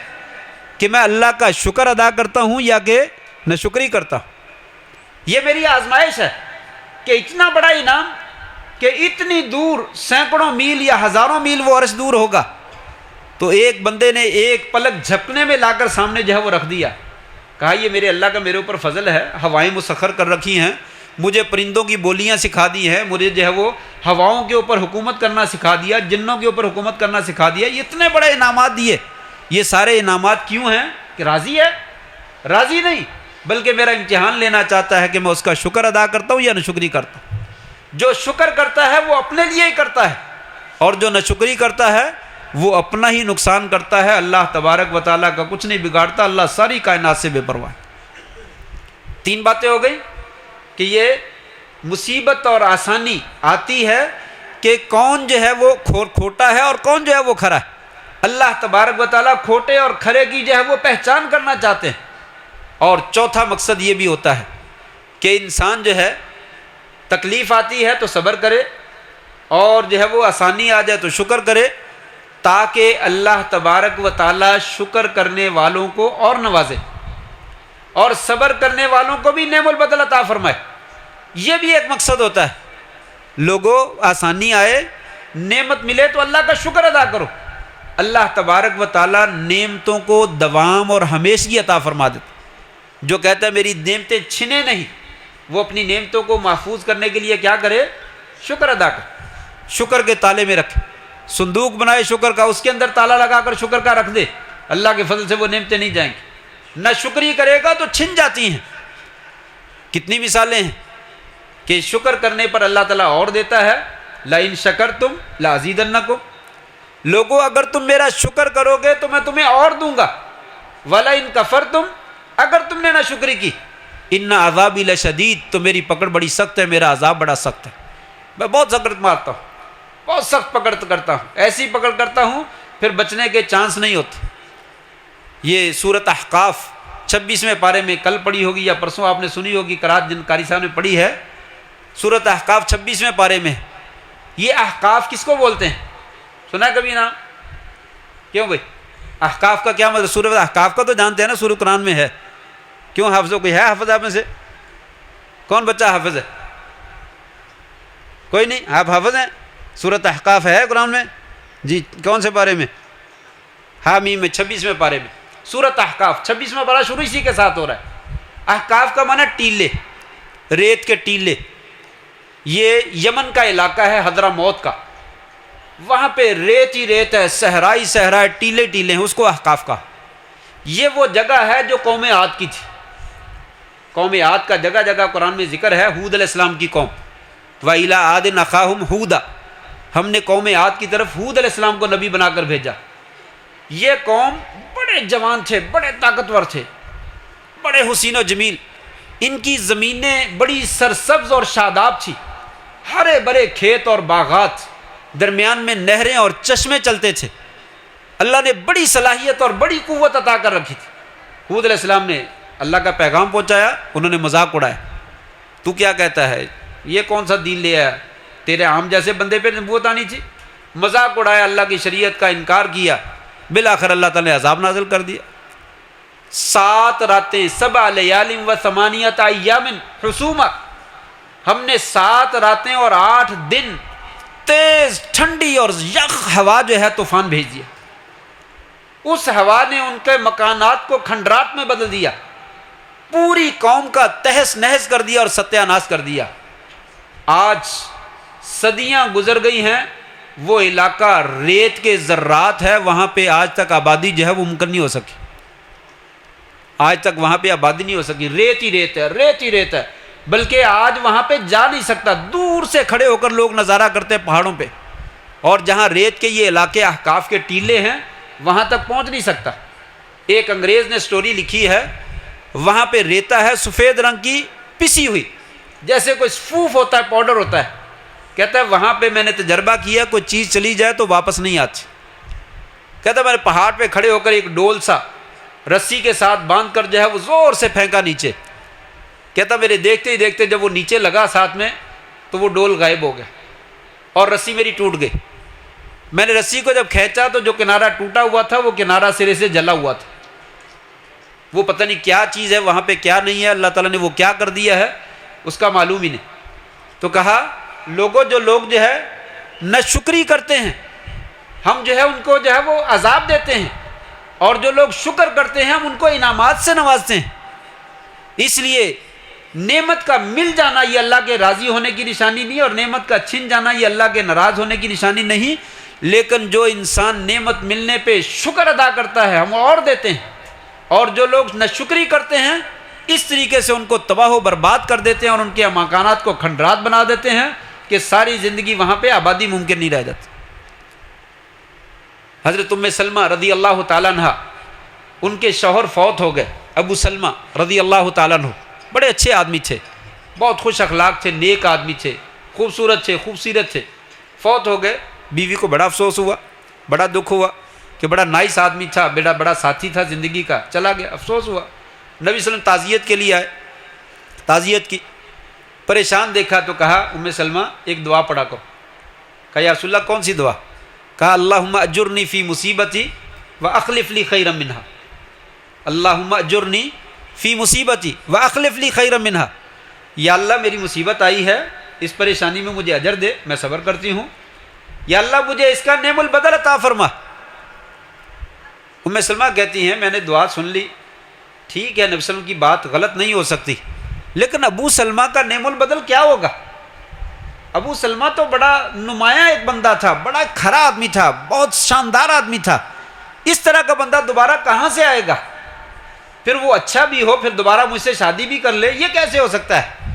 S1: کہ میں اللہ کا شکر ادا کرتا ہوں یا کہ ناشکری کرتا ہوں۔ یہ میری آزمائش ہے کہ اتنا بڑا انعام کہ اتنی دور سینکڑوں میل یا ہزاروں میل وہ عرش دور ہوگا، تو ایک بندے نے ایک پلک جھپکنے میں لا کر سامنے جو ہے وہ رکھ دیا۔ کہا یہ میرے اللہ کا میرے اوپر فضل ہے، ہوائیں مسخر کر رکھی ہیں، مجھے پرندوں کی بولیاں سکھا دی ہیں، مجھے جو ہے وہ ہواؤں کے اوپر حکومت کرنا سکھا دیا، جنوں کے اوپر حکومت کرنا سکھا دیا، یہ اتنے بڑے انعامات دیے۔ یہ سارے انعامات کیوں ہیں؟ کہ راضی ہے؟ راضی نہیں، بلکہ میرا امتحان لینا چاہتا ہے کہ میں اس کا شکر ادا کرتا ہوں یا ناشکری کرتا ہوں۔ جو شکر کرتا ہے وہ اپنے لیے ہی کرتا ہے، اور جو ناشکری کرتا ہے وہ اپنا ہی نقصان کرتا ہے، اللہ تبارک و تعالیٰ کا کچھ نہیں بگاڑتا، اللہ ساری کائنات سے بے پرواہ ہے۔ 3 باتیں ہو گئی کہ یہ مصیبت اور آسانی آتی ہے کہ کون جو ہے وہ کھوٹا ہے اور کون جو ہے وہ کھرا ہے۔ اللہ تبارک و تعالیٰ کھوٹے اور کھرے کی جو ہے وہ پہچان کرنا چاہتے ہیں۔ اور چوتھا مقصد یہ بھی ہوتا ہے کہ انسان جو ہے تکلیف آتی ہے تو صبر کرے، اور جو ہے وہ آسانی آ جائے تو شکر کرے، تاکہ اللہ تبارک و تعالیٰ شکر کرنے والوں کو اور نوازے اور صبر کرنے والوں کو بھی نعم البدل عطا فرمائے۔ یہ بھی ایک مقصد ہوتا ہے۔ لوگوں آسانی آئے، نعمت ملے تو اللہ کا شکر ادا کرو، اللہ تبارک و تعالیٰ نعمتوں کو دوام اور ہمیشگی عطا فرما دیتا۔ جو کہتا ہے میری نعمتیں چھنے نہیں، وہ اپنی نعمتوں کو محفوظ کرنے کے لیے کیا کرے؟ شکر ادا کرے، شکر کے تالے میں رکھے، صندوق بنائے شکر کا، اس کے اندر تالا لگا کر شکر کا رکھ دے، اللہ کے فضل سے وہ نعمتیں نہیں جائیں گی۔ نہ شکری کرے گا تو چھن جاتی ہیں۔ کتنی مثالیں ہیں کہ شکر کرنے پر اللہ تعالیٰ اور دیتا ہے، لَإِن شَكَرْتُمْ لَأَزِيدَنَّكُمْ، لوگوں اگر تم میرا شکر کرو گے تو میں تمہیں اور دوں گا، وَلَئِن كَفَرْتُمْ، اگر تم نے نہ شکری کی، ان عذابی لشدید، تو میری پکڑ بڑی سخت ہے، میرا عذاب بڑا سخت ہے۔ میں بہت سخت مارتا ہوں، بہت سخت پکڑ کرتا ہوں، ایسی پکڑ کرتا ہوں پھر بچنے کے چانس نہیں ہوتے۔ یہ سورۃ احقاف 26ویں پارے میں کل پڑھی ہوگی یا پرسوں آپ نے سنی ہوگی، قرات جن قاری صاحب نے پڑھی ہے، سورۃ احقاف 26ویں پارے میں۔ یہ احقاف کس کو بولتے ہیں؟ سنا ہے کبھی نام؟ کیوں بھائی احقاف کا کیا مطلب؟ سورۃ احقاف کا تو جانتے ہیں نا، سورۃ قرآن میں ہے۔ کیوں حافظوں کوئی ہے حافظ آپ میں سے؟ کون بچہ حافظ ہے؟ کوئی نہیں، آپ حافظ ہیں؟ سورۃ احقاف ہے قرآن میں؟ جی کون سے پارے میں؟ حامیم میں 26ویں پارے میں سورۃ احقاف 26واں پارہ شروع اسی کے ساتھ ہو رہا ہے۔ احقاف کا معنی ٹیلے، ریت کے ٹیلے۔ یہ یمن کا علاقہ ہے حضرموت کا، وہاں پہ ریت ہی ریت ہے، صحرائی صحرا، ٹیلے ٹیلے ہیں، اس کو احقاف کا۔ یہ وہ جگہ ہے جو قوم عاد کی تھی۔ قوم عاد کا جگہ جگہ قرآن میں ذکر ہے، ہود علیہ السلام کی قوم، وَإِلَىٰ عَادٍ أَخَاهُمْ هُودًا، ہم نے قوم عاد کی طرف ہود علیہ السلام کو نبی بنا کر بھیجا۔ یہ قوم بڑے جوان تھے، بڑے طاقتور تھے، بڑے حسین و جمیل، ان کی زمینیں بڑی سرسبز اور شاداب تھی، ہرے بھرے کھیت اور باغات، درمیان میں نہریں اور چشمے چلتے تھے، اللہ نے بڑی صلاحیت اور بڑی قوت عطا کر رکھی تھی۔ ہود علیہ السلام نے اللہ کا پیغام پہنچایا، انہوں نے مذاق اڑایا، تو کیا کہتا ہے، یہ کون سا دین لے آیا، تیرے عام جیسے بندے پہ نبوت آنی تھی، مذاق اڑایا، اللہ کی شریعت کا انکار کیا، بالآخر اللہ تعالی نے عذاب نازل کر دیا۔ 7 راتیں 7 لیال و 8 ایام حسوما، ہم نے 7 راتیں اور 8 دن تیز ٹھنڈی اور یخ ہوا جو ہے طوفان بھیج دیا۔ اس ہوا نے ان کے مکانات کو کھنڈرات میں بدل دیا، پوری قوم کا تہس نہس کر دیا اور ستیہ ناش کر دیا۔ آج صدیاں گزر گئی ہیں، وہ علاقہ ریت کے ذرات ہے، وہاں پہ آج تک آبادی جو ہے وہ ممکن نہیں ہو سکی، آج تک وہاں پہ آبادی نہیں ہو سکی، ریت ہی ریت ہے، ریت ہی ریت ہے، بلکہ آج وہاں پہ جا نہیں سکتا، دور سے کھڑے ہو کر لوگ نظارہ کرتے ہیں پہاڑوں پہ، اور جہاں ریت کے یہ علاقے احقاف کے ٹیلے ہیں وہاں تک پہنچ نہیں سکتا۔ ایک انگریز نے سٹوری لکھی ہے، وہاں پہ ریتا ہے سفید رنگ کی پسی ہوئی، جیسے کوئی صفوف ہوتا ہے، پاؤڈر ہوتا ہے، کہتا ہے وہاں پہ میں نے تجربہ کیا، کوئی چیز چلی جائے تو واپس نہیں آتی، کہتا ہے میں نے پہاڑ پہ کھڑے ہو کر ایک ڈول سا رسی کے ساتھ باندھ کر جو ہے وہ زور سے پھینکا نیچے، کہتا میرے دیکھتے ہی دیکھتے جب وہ نیچے لگا ساتھ میں تو وہ ڈول غائب ہو گیا اور رسی میری ٹوٹ گئی، میں نے رسی کو جب کھینچا تو جو کنارہ ٹوٹا ہوا تھا وہ کنارہ سرے سے جلا ہوا تھا، وہ پتہ نہیں کیا چیز ہے وہاں پہ کیا نہیں ہے، اللہ تعالیٰ نے وہ کیا کر دیا ہے اس کا معلوم ہی نہیں۔ تو کہا لوگوں جو لوگ جو ہے ناشکری کرتے ہیں ہم جو ہے ان کو جو ہے وہ عذاب دیتے ہیں، اور جو لوگ شکر کرتے ہیں ہم ان کو انعامات سے نوازتے ہیں۔ اس لیے نعمت کا مل جانا یہ اللہ کے راضی ہونے کی نشانی نہیں، اور نعمت کا چھن جانا یہ اللہ کے ناراض ہونے کی نشانی نہیں، لیکن جو انسان نعمت ملنے پہ شکر ادا کرتا ہے ہم اور دیتے ہیں، اور جو لوگ ناشکری کرتے ہیں اس طریقے سے ان کو تباہ و برباد کر دیتے ہیں اور ان کے مکانات کو کھنڈرات بنا دیتے ہیں کہ ساری زندگی وہاں پہ آبادی ممکن نہیں رہ جاتی۔ حضرت ام سلمہ رضی اللہ تعالیٰ عنہ، ان کے شوہر فوت ہو گئے، ابو سلمہ رضی اللہ تعالیٰ عنہ، بڑے اچھے آدمی تھے، بہت خوش اخلاق تھے، نیک آدمی تھے، خوبصورت تھے، خوبصیرت تھے، فوت ہو گئے۔ بیوی کو بڑا افسوس ہوا، بڑا دکھ ہوا کہ بڑا نائس آدمی تھا، بڑا ساتھی تھا زندگی کا، چلا گیا، افسوس ہوا۔ نبی صلی اللہ علیہ وسلم تعزیت کے لیے آئے، تعزیت کی، پریشان دیکھا تو کہا ام سلمہ ایک دعا پڑھا کرو، کہا یا رسول اللہ کون سی دعا؟ کہا اللہم اجرنی فی مصیبتی واخلف لی خیرا منہا، اللہم اجرنی فی مصیبتی واخلف لی خیرا منہا، یا اللہ میری مصیبت آئی ہے، اس پریشانی میں مجھے اجر دے، میں صبر کرتی ہوں، یا اللہ مجھے اس کا نعم البدل عطا فرما۔ ام سلمہ کہتی ہیں میں نے دعا سن لی، ٹھیک ہے نبی صلی اللہ علیہ وسلم کی بات غلط نہیں ہو سکتی، لیکن ابو سلمہ کا نعم البدل کیا ہوگا؟ ابو سلمہ تو بڑا نمایاں ایک بندہ تھا، بڑا کھرا آدمی تھا، بہت شاندار آدمی تھا، اس طرح کا بندہ دوبارہ کہاں سے آئے گا؟ پھر وہ اچھا بھی ہو پھر دوبارہ مجھ سے شادی بھی کر لے، یہ کیسے ہو سکتا ہے؟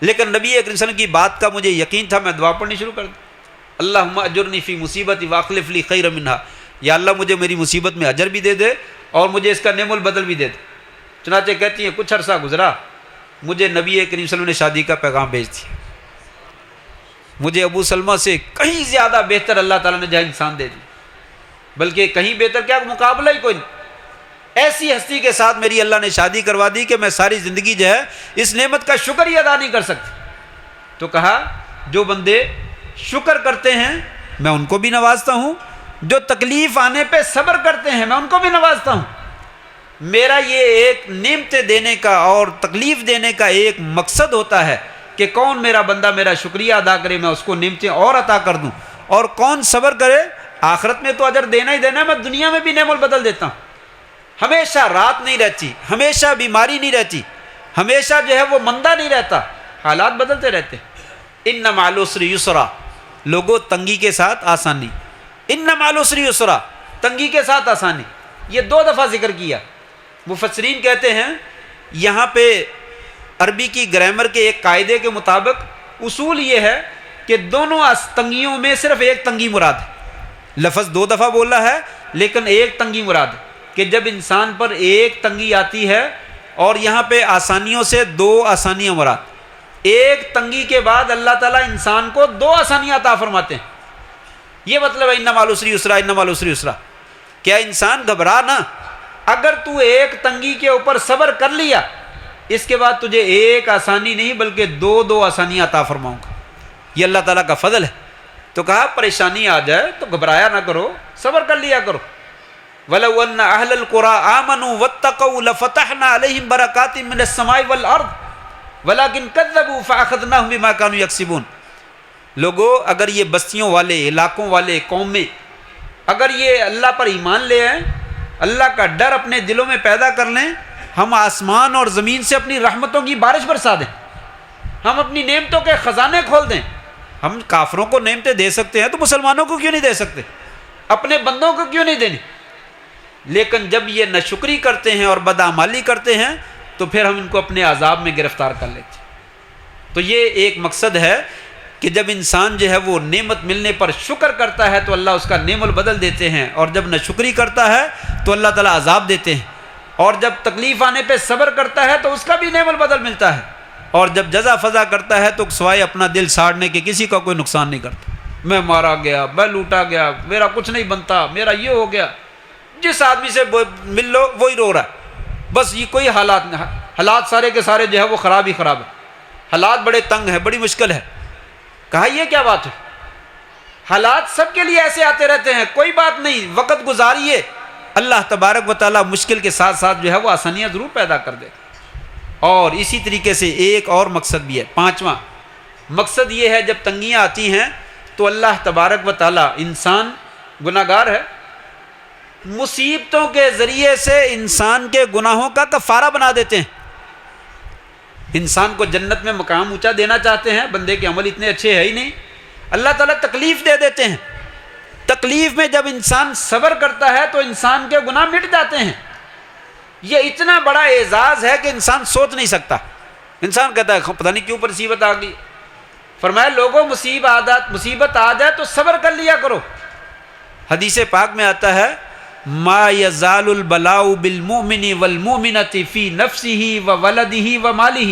S1: لیکن نبی اکرم صلی اللہ علیہ وسلم کی بات کا مجھے یقین تھا، میں دعا پڑھنی شروع کر دی، اللہم اجرنی فی مصیبتی واخلف لی خیرا منہا، یا اللہ مجھے میری مصیبت میں اجر بھی دے دے اور مجھے اس کا نعم البدل بھی دے دے۔ چنانچہ کہتی ہیں کچھ عرصہ گزرا، مجھے نبی کریم صلی اللہ علیہ وسلم نے شادی کا پیغام بھیج دیا، مجھے ابو سلمہ سے کہیں زیادہ بہتر اللہ تعالیٰ نے جہاں انسان دے دی، بلکہ کہیں بہتر کیا مقابلہ ہی کوئی نہیں، ایسی ہستی کے ساتھ میری اللہ نے شادی کروا دی کہ میں ساری زندگی جو ہے اس نعمت کا شکر ہی ادا نہیں کر سکتی۔ تو کہا جو بندے شکر کرتے ہیں میں ان کو بھی نوازتا ہوں، جو تکلیف آنے پہ صبر کرتے ہیں میں ان کو بھی نوازتا ہوں۔ میرا یہ ایک نعمتیں دینے کا اور تکلیف دینے کا ایک مقصد ہوتا ہے کہ کون میرا بندہ میرا شکریہ ادا کرے میں اس کو نعمتیں اور عطا کر دوں، اور کون صبر کرے آخرت میں تو اجر دینا ہی دینا ہے، میں دنیا میں بھی نعم البدل دیتا ہوں۔ ہمیشہ رات نہیں رہتی، ہمیشہ بیماری نہیں رہتی، ہمیشہ جو ہے وہ مندہ نہیں رہتا، حالات بدلتے رہتے۔ ان مع العسر یسرا، لوگوں تنگی کے ساتھ آسانی، ان مع العسر یسرا، تنگی کے ساتھ آسانی، یہ 2 دفعہ ذکر کیا۔ مفسرین کہتے ہیں یہاں پہ عربی کی گرامر کے ایک قاعدے کے مطابق اصول یہ ہے کہ دونوں تنگیوں میں صرف ایک تنگی مراد ہے، لفظ 2 دفعہ بولا ہے لیکن ایک تنگی مراد ہے کہ جب انسان پر ایک تنگی آتی ہے، اور یہاں پہ آسانیوں سے 2 آسانیاں مراد، ایک تنگی کے بعد اللہ تعالیٰ انسان کو 2 آسانیاں عطا فرماتے ہیں۔ یہ مطلب ہے ان مع العسر یسرا، ان مع العسر یسرا۔ کیا انسان گھبرا نہ، اگر تو ایک تنگی کے اوپر صبر کر لیا، اس کے بعد تجھے ایک آسانی نہیں بلکہ 2 آسانیاں عطا فرماؤں گا۔ یہ اللہ تعالیٰ کا فضل ہے۔ تو کہا پریشانی آ جائے تو گھبرایا نہ کرو، صبر کر لیا کرو۔ وَلَوْ أَنَّ أَهْلَ الْقُرَىٰ آمَنُوا وَاتَّقَوْا لَفَتَحْنَا عَلَيْهِمْ بَرَكَاتٍ مِّنَ السَّمَاءِ وَالْأَرْضِ وَلَٰكِنْ كَذَّبُوا فَأَخَذْنَاهُمْ بِمَا كَانُوا يَكْسِبُونَ۔ لوگو اگر یہ بستیوں والے، علاقوں والے، قومیں اگر یہ اللہ پر ایمان لے آئیں، اللہ کا ڈر اپنے دلوں میں پیدا کر لیں، ہم آسمان اور زمین سے اپنی رحمتوں کی بارش برسا دیں، ہم اپنی نعمتوں کے خزانے کھول دیں۔ ہم کافروں کو نعمتیں دے سکتے ہیں تو مسلمانوں کو کیوں نہیں دے سکتے؟ اپنے بندوں کو کیوں نہیں دینی؟ لیکن جب یہ ناشکری کرتے ہیں اور بدعمالی کرتے ہیں تو پھر ہم ان کو اپنے عذاب میں گرفتار کر لیتے ہیں۔ تو یہ ایک مقصد ہے کہ جب انسان جو ہے وہ نعمت ملنے پر شکر کرتا ہے تو اللہ اس کا نعم البدل دیتے ہیں، اور جب ناشکری کرتا ہے تو اللہ تعالیٰ عذاب دیتے ہیں، اور جب تکلیف آنے پہ صبر کرتا ہے تو اس کا بھی نعم البدل ملتا ہے، اور جب جزا فضا کرتا ہے تو سوائے اپنا دل ساڑنے کے کسی کا کوئی نقصان نہیں کرتا۔ میں مارا گیا، میں لوٹا گیا، میرا کچھ نہیں بنتا، میرا یہ ہو گیا۔ جس آدمی سے مل لو وہی رو رہا ہے، بس یہ کوئی حالات نہیں، حالات سارے کے سارے جو ہے وہ خراب ہی خراب ہے، حالات بڑے تنگ ہیں، بڑی مشکل ہے۔ کہا یہ کیا بات ہے؟ حالات سب کے لیے ایسے آتے رہتے ہیں، کوئی بات نہیں، وقت گزاریے، اللہ تبارک و تعالیٰ مشکل کے ساتھ ساتھ جو ہے وہ آسانیاں ضرور پیدا کر دے۔ اور اسی طریقے سے ایک اور مقصد بھی ہے، 5واں مقصد یہ ہے جب تنگیاں آتی ہیں تو اللہ تبارک و تعالیٰ، انسان گناہ گار ہے، مصیبتوں کے ذریعے سے انسان کے گناہوں کا کفارہ بنا دیتے ہیں۔ انسان کو جنت میں مقام اونچا دینا چاہتے ہیں، بندے کے عمل اتنے اچھے ہیں ہی نہیں، اللہ تعالیٰ تکلیف دے دیتے ہیں۔ تکلیف میں جب انسان صبر کرتا ہے تو انسان کے گناہ مٹ جاتے ہیں۔ یہ اتنا بڑا اعزاز ہے کہ انسان سوچ نہیں سکتا۔ انسان کہتا ہے پتہ نہیں کیوں مصیبت آ گئی۔ فرمایا لوگوں مصیبت آ جائے تو صبر کر لیا کرو۔ حدیث پاک میں آتا ہے ما یزال البلاء بالمؤمن والمؤمنۃ فی نفسہ وولدہ ومالہ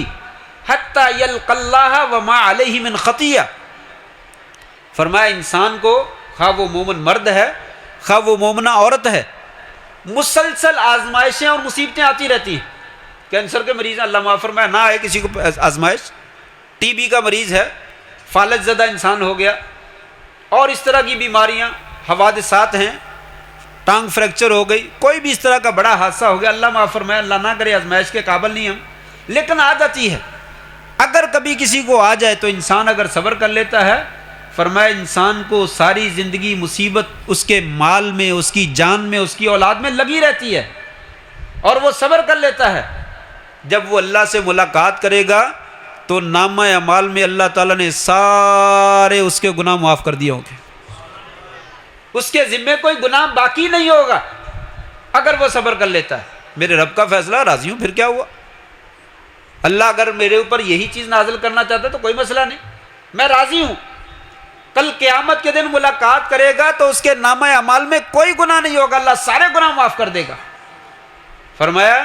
S1: حتی یلقى اللہ وما علیہ من خطیہ۔ فرمایا انسان کو، خواہ وہ مومن مرد ہے خواہ وہ مومنہ عورت ہے، مسلسل آزمائشیں اور مصیبتیں آتی رہتی ہیں۔ کینسر کے مریض ہیں، اللہ معاف فرمائے، نہ آئے کسی کو آزمائش، ٹی بی کا مریض ہے، فالج زدہ انسان ہو گیا، اور اس طرح کی بیماریاں، حوادثات ہیں، ٹانگ فریکچر ہو گئی، کوئی بھی اس طرح کا بڑا حادثہ ہو گیا، اللہ معاف فرمائے، اللہ نہ کرے، آزمائش کے قابل نہیں ہم، لیکن آ جاتی ہے۔ اگر کبھی کسی کو آ جائے تو انسان اگر صبر کر لیتا ہے، فرمایا انسان کو ساری زندگی مصیبت اس کے مال میں، اس کی جان میں، اس کی اولاد میں لگی رہتی ہے، اور وہ صبر کر لیتا ہے۔ جب وہ اللہ سے ملاقات کرے گا تو نامہ اعمال میں اللہ تعالیٰ نے سارے اس کے گناہ معاف کر دیے ہوں گے، اس کے ذمے کوئی گناہ باقی نہیں ہوگا اگر وہ صبر کر لیتا ہے۔ میرے رب کا فیصلہ، راضی ہوں، پھر کیا ہوا؟ اللہ اگر میرے اوپر یہی چیز نازل کرنا چاہتا ہے تو کوئی مسئلہ نہیں، میں راضی ہوں۔ کل قیامت کے دن ملاقات کرے گا تو اس کے نامہ اعمال میں کوئی گناہ نہیں ہوگا، اللہ سارے گناہ معاف کر دے گا۔ فرمایا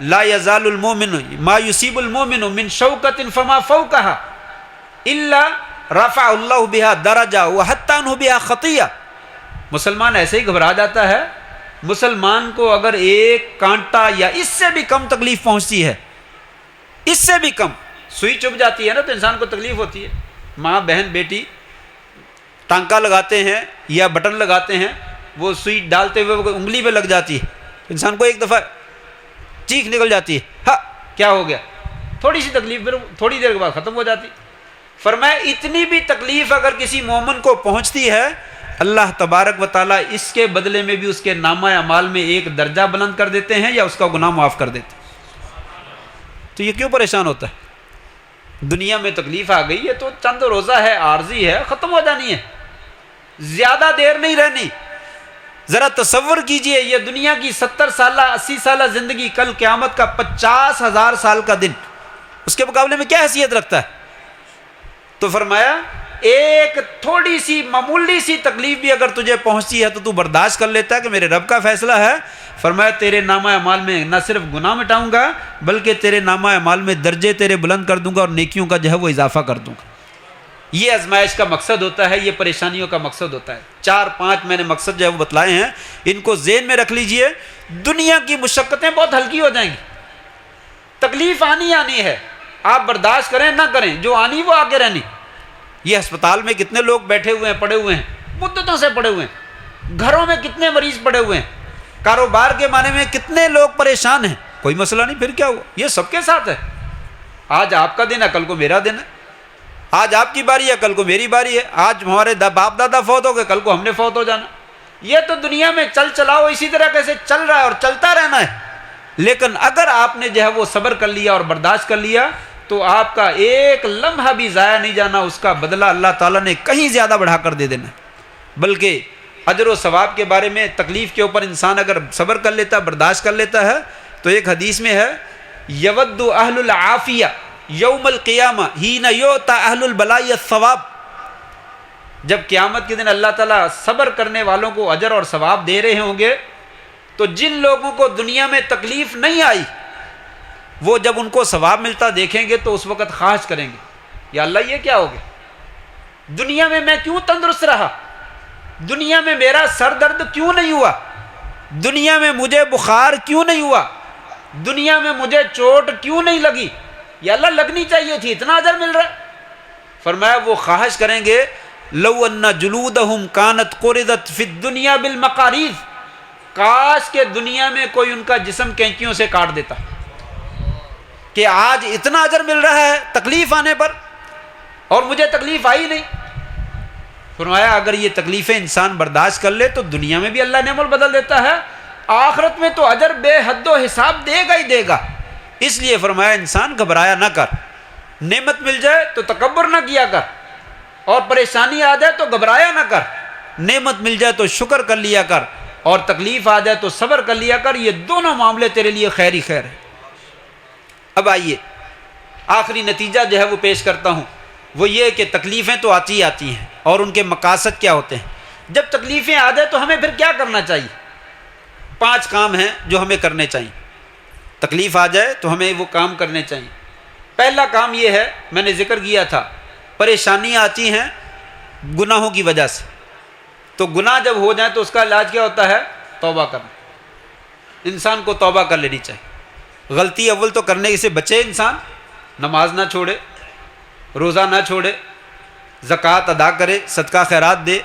S1: لا یزال المؤمن ما یصیب المؤمن من شوکۃ فما فوقها الا رفع اللہ بها درجہ وحط عنہ بها خطیہ۔ مسلمان ایسے ہی گھبرا جاتا ہے، مسلمان کو اگر ایک کانٹا یا اس سے بھی کم تکلیف پہنچتی ہے، اس سے بھی کم، سوئی چبھ جاتی ہے نا تو انسان کو تکلیف ہوتی ہے، ماں بہن بیٹی ٹانکا لگاتے ہیں یا بٹن لگاتے ہیں، وہ سوئی ڈالتے ہوئے وہ انگلی پہ لگ جاتی ہے، انسان کو ایک دفعہ چیخ نکل جاتی ہے، ہاں کیا ہو گیا، تھوڑی سی تکلیف پھر تھوڑی دیر کے بعد ختم ہو جاتی۔ فرمایا اتنی بھی تکلیف اگر کسی مومن کو پہنچتی ہے، اللہ تبارک و تعالیٰ اس کے بدلے میں بھی اس کے نامہ اعمال میں ایک درجہ بلند کر دیتے ہیں یا اس کا گناہ معاف کر دیتے ہیں۔ تو یہ کیوں پریشان ہوتا ہے؟ دنیا میں تکلیف آ گئی ہے تو چند روزہ ہے، عارضی ہے، ختم ہو جانی ہے، زیادہ دیر نہیں رہنی۔ ذرا تصور کیجئے یہ دنیا کی 70 سالہ 80 سالہ زندگی، کل قیامت کا 50,000 سال کا دن اس کے مقابلے میں کیا حیثیت رکھتا ہے؟ تو فرمایا ایک تھوڑی سی معمولی سی تکلیف بھی اگر تجھے پہنچتی ہے تو تو برداشت کر لیتا ہے کہ میرے رب کا فیصلہ ہے. فرمایا تیرے نامہ اعمال میں نہ صرف گناہ مٹاؤں گا بلکہ تیرے نامہ اعمال میں درجے تیرے بلند کر دوں گا اور نیکیوں کا جو ہے وہ اضافہ کر دوں گا. یہ آزمائش کا مقصد ہوتا ہے, یہ پریشانیوں کا مقصد ہوتا ہے. 4-5 میں نے مقصد جو ہے وہ بتلائے ہیں, ان کو ذہن میں رکھ لیجئے. دنیا کی مشقتیں بہت ہلکی ہو جائیں گی, تکلیف آنی ہے, آپ برداشت کریں نہ کریں, جو آنی وہ آگے رہنی. یہ ہسپتال میں کتنے لوگ بیٹھے ہوئے ہیں, پڑے ہوئے ہیں, مدتوں سے پڑے ہوئے ہیں. گھروں میں کتنے مریض پڑے ہوئے ہیں. کاروبار کے معنی میں کتنے لوگ پریشان ہیں. کوئی مسئلہ نہیں, پھر کیا ہوا, یہ سب کے ساتھ ہے. آج آپ کا دن ہے, کل کو میرا دن ہے. آج آپ کی باری ہے, کل کو میری باری ہے. آج ہمارے باپ دادا فوت ہو گئے, کل کو ہم نے فوت ہو جانا. یہ تو دنیا میں چل چلاؤ اسی طرح سے چل رہا ہے اور چلتا رہنا ہے. لیکن اگر آپ نے جو ہے وہ صبر کر لیا اور برداشت کر لیا تو آپ کا ایک لمحہ بھی ضائع نہیں جانا, اس کا بدلہ اللہ تعالیٰ نے کہیں زیادہ بڑھا کر دے دینا. بلکہ اجر و ثواب کے بارے میں تکلیف کے اوپر انسان اگر صبر کر لیتا, برداشت کر لیتا ہے, تو ایک حدیث میں ہے یود اہل العافیہ یوم القیامہ حین یؤتی اہل البلاء الثواب. جب قیامت کے دن اللہ تعالیٰ صبر کرنے والوں کو اجر اور ثواب دے رہے ہوں گے تو جن لوگوں کو دنیا میں تکلیف نہیں آئی وہ جب ان کو ثواب ملتا دیکھیں گے تو اس وقت خواہش کریں گے, یا اللہ یہ کیا ہو گیا, دنیا میں میں کیوں تندرست رہا, دنیا میں میرا سر درد کیوں نہیں ہوا, دنیا میں مجھے بخار کیوں نہیں ہوا, دنیا میں مجھے چوٹ کیوں نہیں لگی, یا اللہ لگنی چاہیے تھی, اتنا اجر مل رہا ہے. فرمایا وہ خواہش کریں گے لو ان جلودہم کانت قرضت فی الدنیا بالمقاریض, کاش کہ دنیا میں کوئی ان کا جسم کینچیوں سے کاٹ دیتا, کہ آج اتنا اجر مل رہا ہے تکلیف آنے پر اور مجھے تکلیف آئی نہیں. فرمایا اگر یہ تکلیفیں انسان برداشت کر لے تو دنیا میں بھی اللہ نعمت بدل دیتا ہے, آخرت میں تو اجر بے حد و حساب دے گا ہی دے گا. اس لیے فرمایا انسان گھبرایا نہ کر, نعمت مل جائے تو تکبر نہ کیا کر, اور پریشانی آ جائے تو گھبرایا نہ کر. نعمت مل جائے تو شکر کر لیا کر, اور تکلیف آ جائے تو صبر کر لیا کر. یہ دونوں معاملے تیرے لیے خیر ہی خیر ہے. اب آئیے آخری نتیجہ جو ہے وہ پیش کرتا ہوں, وہ یہ کہ تکلیفیں تو آتی ہیں اور ان کے مقاصد کیا ہوتے ہیں. جب تکلیفیں آ جائے تو ہمیں پھر کیا کرنا چاہیے. 5 کام ہیں جو ہمیں کرنے چاہیے. تکلیف آ جائے تو ہمیں وہ کام کرنے چاہیے. پہلا کام یہ ہے, میں نے ذکر کیا تھا, پریشانیاں آتی ہیں گناہوں کی وجہ سے. تو گناہ جب ہو جائیں تو اس کا علاج کیا ہوتا ہے, توبہ کرنا. انسان کو توبہ کر لینی چاہیے. غلطی اول تو کرنے سے بچے انسان, نماز نہ چھوڑے, روزہ نہ چھوڑے, زکوٰۃ ادا کرے, صدقہ خیرات دے,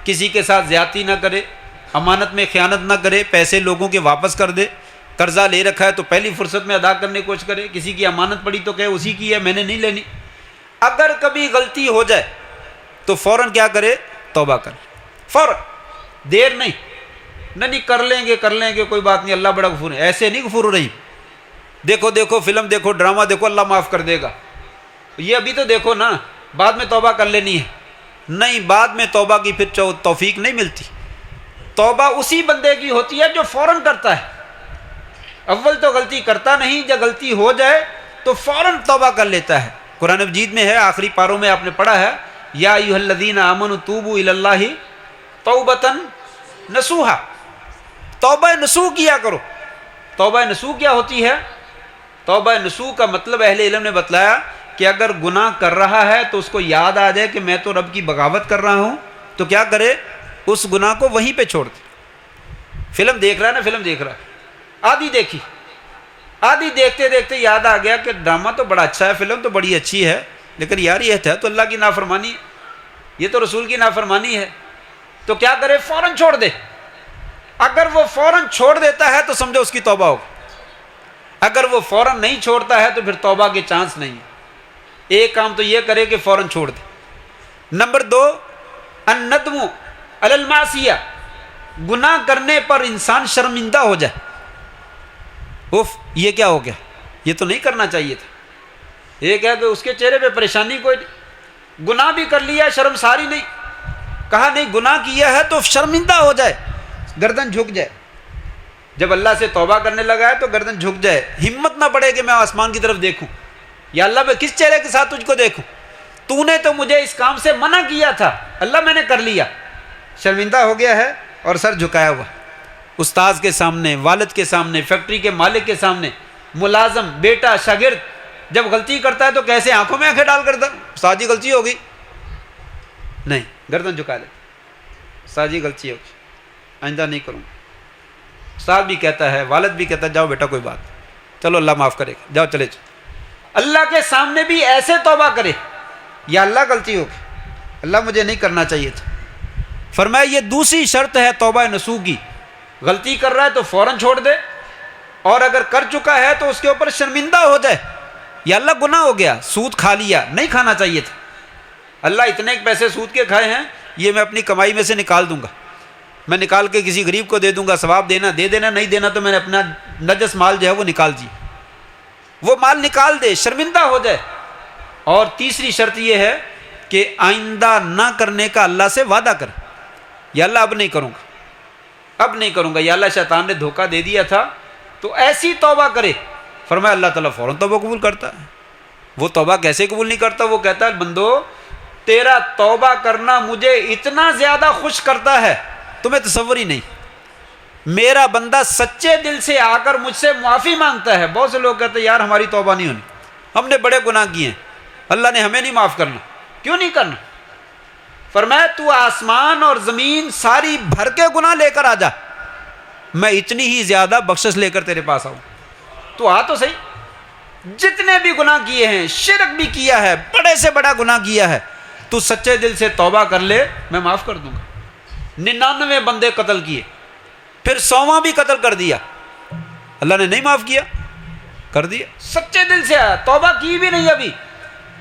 S1: کسی کے ساتھ زیادتی نہ کرے, امانت میں خیانت نہ کرے, پیسے لوگوں کے واپس کر دے. قرضہ لے رکھا ہے تو پہلی فرصت میں ادا کرنے کی کوشش کرے. کسی کی امانت پڑی تو کہے اسی کی ہے, میں نے نہیں لینی. اگر کبھی غلطی ہو جائے تو فوراً کیا کرے, توبہ کرے فوراً, دیر نہیں کر لیں گے کوئی بات نہیں, اللہ بڑا غفور ہے. ایسے نہیں غفور رحیم. دیکھو فلم دیکھو, ڈرامہ دیکھو, اللہ معاف کر دے گا, یہ ابھی تو دیکھو نا, بعد میں توبہ کر لینی ہے. نہیں, بعد میں توبہ کی پھر توفیق نہیں ملتی. توبہ اسی بندے کی ہوتی ہے جو فوراً کرتا ہے. اول تو غلطی کرتا نہیں, جب غلطی ہو جائے تو فوراً توبہ کر لیتا ہے. قرآن مجید میں ہے, آخری پاروں میں آپ نے پڑھا ہے, یا ایھا الذین آمنوا توبوا الی اللہ توبۃ نصوحا, توبہ نصوح کیا کرو. توبہ نصوح کیا ہوتی ہے؟ توبہ نصوح کا مطلب اہل علم نے بتلایا کہ اگر گناہ کر رہا ہے تو اس کو یاد آ جائے کہ میں تو رب کی بغاوت کر رہا ہوں, تو کیا کرے, اس گناہ کو وہیں پہ چھوڑ دے. فلم دیکھ رہا ہے نا, فلم دیکھ رہا ہے, آدھی دیکھی, آدھی دیکھتے دیکھتے یاد آ گیا کہ ڈرامہ تو بڑا اچھا ہے, فلم تو بڑی اچھی ہے, لیکن یار یہ ہے تو اللہ کی نافرمانی ہے, یہ تو رسول کی نافرمانی ہے. تو کیا کرے, فوراً چھوڑ دے. اگر وہ فوراً چھوڑ دیتا ہے تو سمجھو اس کی توبہ ہوگی. اگر وہ فوراً نہیں چھوڑتا ہے تو پھر توبہ کے چانس نہیں ہے. ایک کام تو یہ کرے کہ فوراً چھوڑ دے. نمبر 2, الندم علی المعصیہ, گناہ کرنے پر انسان شرمندہ ہو جائے. اوف, یہ کیا ہو گیا, یہ تو نہیں کرنا چاہیے تھا. ایک ہے کہ اس کے چہرے پہ پریشانی کوئی نہیں, گناہ بھی کر لیا, شرمساری نہیں, کہا نہیں گناہ کیا ہے تو شرمندہ ہو جائے, گردن جھک جائے. جب اللہ سے توبہ کرنے لگا ہے تو گردن جھک جائے, ہمت نہ پڑے کہ میں آسمان کی طرف دیکھوں, یا اللہ میں کس چہرے کے ساتھ تجھ کو دیکھوں. تو نے تو مجھے اس کام سے منع کیا تھا، اللہ میں نے کر لیا۔ شرمندہ ہو گیا ہے اور سر جھکایا ہوا، استاذ کے سامنے، والد کے سامنے، فیکٹری کے مالک کے سامنے، ملازم، بیٹا، شاگرد جب غلطی کرتا ہے تو کیسے آنکھوں میں آنکھیں ڈال کرتا، استاد جی غلطی ہوگی، نہیں، گردن جھکا لے، استاد جی غلطی ہوگی، آئندہ نہیں کروں گا۔ استاد بھی کہتا ہے، والد بھی کہتا ہے جاؤ بیٹا کوئی بات، چلو اللہ معاف کرے گا، جاؤ چلے جاؤ۔ اللہ کے سامنے بھی ایسے توبہ کرے، یا اللہ غلطی ہوگی، اللہ مجھے نہیں کرنا چاہیے تھا۔ فرمایا یہ دوسری شرط ہے توبہ نصوح کی، غلطی کر رہا ہے تو فوراً چھوڑ دے، اور اگر کر چکا ہے تو اس کے اوپر شرمندہ ہو جائے، یا اللہ گناہ ہو گیا، سود کھا لیا، نہیں کھانا چاہیے تھا، اللہ اتنے پیسے سود کے کھائے ہیں، یہ میں اپنی کمائی میں سے نکال دوں گا، میں نکال کے کسی غریب کو دے دوں گا، ثواب دینا دے دینا، نہیں دینا تو میں نے اپنا نجس مال جو ہے وہ نکال دی، وہ مال نکال دے، شرمندہ ہو جائے۔ اور تیسری شرط یہ ہے کہ آئندہ نہ کرنے کا اللہ سے وعدہ کر، یا اللہ اب نہیں کروں گا، اب نہیں کروں گا، یا اللہ شیطان نے دھوکہ دے دیا تھا، تو ایسی توبہ کرے۔ فرمایا اللہ تعالیٰ فوراً توبہ قبول کرتا ہے۔ وہ توبہ کیسے قبول نہیں کرتا؟ وہ کہتا ہے بندو تیرا توبہ کرنا مجھے اتنا زیادہ خوش کرتا ہے تمہیں تصور ہی نہیں، میرا بندہ سچے دل سے آ کر مجھ سے معافی مانگتا ہے۔ بہت سے لوگ کہتے ہیں یار ہماری توبہ نہیں ہونی، ہم نے بڑے گناہ کیے ہیں، اللہ نے ہمیں نہیں معاف کرنا۔ کیوں نہیں کرنا؟ فرمایا تو آسمان اور زمین ساری بھر کے گناہ لے کر آ جا، میں اتنی ہی زیادہ بخشش لے کر تیرے پاس آؤں۔ تو آ تو صحیح، جتنے بھی گناہ کیے ہیں، شرک بھی کیا ہے، بڑے سے بڑا گناہ کیا ہے، تو سچے دل سے توبہ کر لے، میں معاف کر دوں گا۔ 99 بندے قتل کیے، پھر 100واں بھی قتل کر دیا، اللہ نے نہیں معاف کیا؟ کر دیا، سچے دل سے آیا، توبہ کی بھی نہیں، ابھی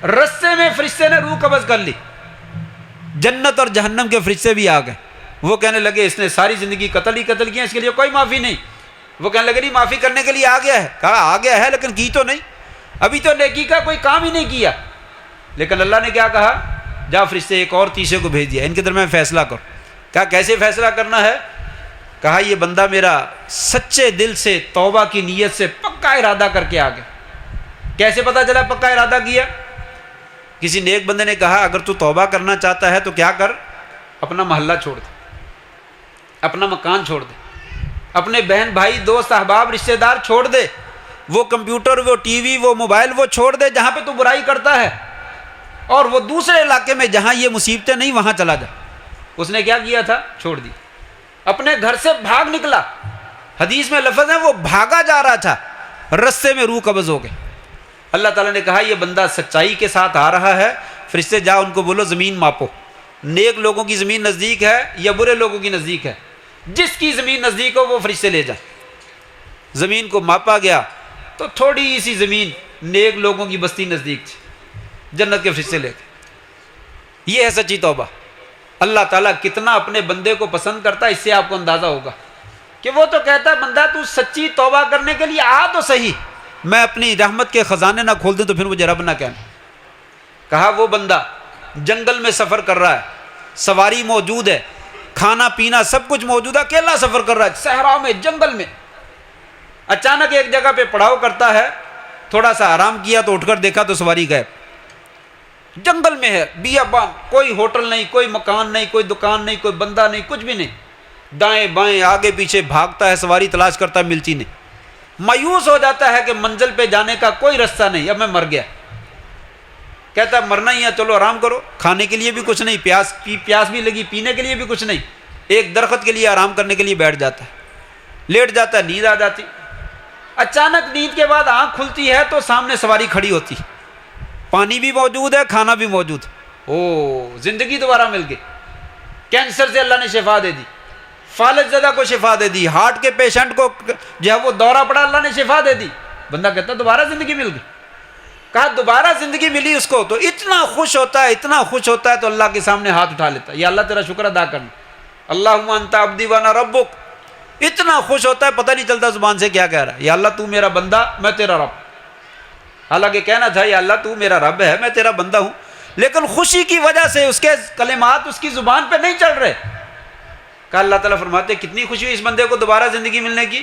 S1: رستے میں فرشتے نے روح قبض کر لی، جنت اور جہنم کے فرشتے بھی آ گئے، وہ کہنے لگے اس نے ساری زندگی قتل ہی قتل کیا، اس کے لیے کوئی معافی نہیں۔ وہ کہنے لگے نہیں معافی کرنے کے لیے آ گیا ہے، کہا آ گیا ہے لیکن کی تو نہیں، ابھی تو نیکی کا کوئی کام ہی نہیں کیا۔ لیکن اللہ نے کیا کہا؟ جا فرشتے ایک اور تیسرے کو بھیج دیا، ان کے درمیان فیصلہ کرو۔ کہا کیسے فیصلہ کرنا ہے؟ کہا یہ بندہ میرا سچے دل سے توبہ کی نیت سے پکا ارادہ کر کے آ گیا۔ کیسے پتا چلا پکا ارادہ کیا؟ کسی نیک بندے نے کہا اگر تو توبہ کرنا چاہتا ہے تو کیا کر، اپنا محلہ چھوڑ دے، اپنا مکان چھوڑ دے، اپنے بہن بھائی دوست احباب رشتہ دار چھوڑ دے، وہ کمپیوٹر، وہ ٹی وی، وہ موبائل، وہ چھوڑ دے جہاں پہ تو برائی کرتا ہے، اور وہ دوسرے علاقے میں جہاں یہ مصیبتیں نہیں وہاں چلا جا۔ اس نے کیا کیا تھا؟ چھوڑ دی، اپنے گھر سے بھاگ نکلا، حدیث میں لفظ ہے وہ بھاگا جا رہا تھا، رستے میں روح قبض ہو گئے۔ اللہ تعالیٰ نے کہا یہ بندہ سچائی کے ساتھ آ رہا ہے، فرشتے جا ان کو بولو زمین ماپو، نیک لوگوں کی زمین نزدیک ہے یا برے لوگوں کی نزدیک ہے، جس کی زمین نزدیک ہو وہ فرشتے لے جا۔ زمین کو ماپا گیا تو تھوڑی سی زمین نیک لوگوں کی بستی نزدیک تھی، جنت کے فرشتے لے گئے۔ یہ ہے سچی توبہ۔ اللہ تعالیٰ کتنا اپنے بندے کو پسند کرتا ہے، اس سے آپ کو اندازہ ہوگا کہ وہ تو کہتا ہے بندہ تو سچی توبہ کرنے کے لیے آ تو صحیح، میں اپنی رحمت کے خزانے نہ کھول دوں تو پھر مجھے رب نہ کہنا۔ کہا وہ بندہ جنگل میں سفر کر رہا ہے، سواری موجود ہے، کھانا پینا سب کچھ موجود ہے، اکیلا سفر کر رہا ہے صحرا میں، جنگل میں، اچانک ایک جگہ پہ پڑاؤ کرتا ہے، تھوڑا سا آرام کیا تو اٹھ کر دیکھا تو سواری غائب، جنگل میں ہے، بیابان، کوئی ہوٹل نہیں، کوئی مکان نہیں، کوئی دکان نہیں، کوئی بندہ نہیں، کچھ بھی نہیں، دائیں بائیں آگے پیچھے بھاگتا ہے، سواری تلاش کرتا ہے، ملتی نہیں، مایوس ہو جاتا ہے کہ منزل پہ جانے کا کوئی راستہ نہیں، اب میں مر گیا۔ کہتا ہے مرنا ہی ہے، چلو آرام کرو، کھانے کے لیے بھی کچھ نہیں، پیاس بھی لگی، پینے کے لیے بھی کچھ نہیں، ایک درخت کے لیے آرام کرنے کے لیے بیٹھ جاتا ہے، لیٹ جاتا ہے، نیند آ جاتی، اچانک نیند کے بعد آنکھ کھلتی ہے تو سامنے سواری کھڑی ہوتی، پانی بھی موجود ہے، کھانا بھی موجود، او زندگی دوبارہ مل گئی، کینسر سے اللہ نے شفا دے دی، فالج زدہ کو شفا دے دی، ہارٹ کے پیشنٹ کو جو ہے وہ دورہ پڑا، اللہ نے شفا دے دی، بندہ کہتا ہے دوبارہ زندگی مل گئی۔ کہا دوبارہ زندگی ملی اس کو تو اتنا خوش ہوتا ہے، اتنا خوش ہوتا ہے تو اللہ کے سامنے ہاتھ اٹھا لیتا ہے، یا اللہ تیرا شکر ادا کرنا، اللہم انت عبدی وانا ربک، اتنا خوش ہوتا ہے پتہ نہیں چلتا زبان سے کیا کہہ رہا ہے، یا اللہ تو میرا بندہ میں تیرا رب، حالانکہ کہنا تھا یا اللہ تو میرا رب ہے میں تیرا بندہ ہوں، لیکن خوشی کی وجہ سے اس کے کلمات اس کی زبان پہ نہیں چل رہے۔ کہا اللہ تعالیٰ فرماتے کتنی خوشی ہوئی اس بندے کو دوبارہ زندگی ملنے کی؟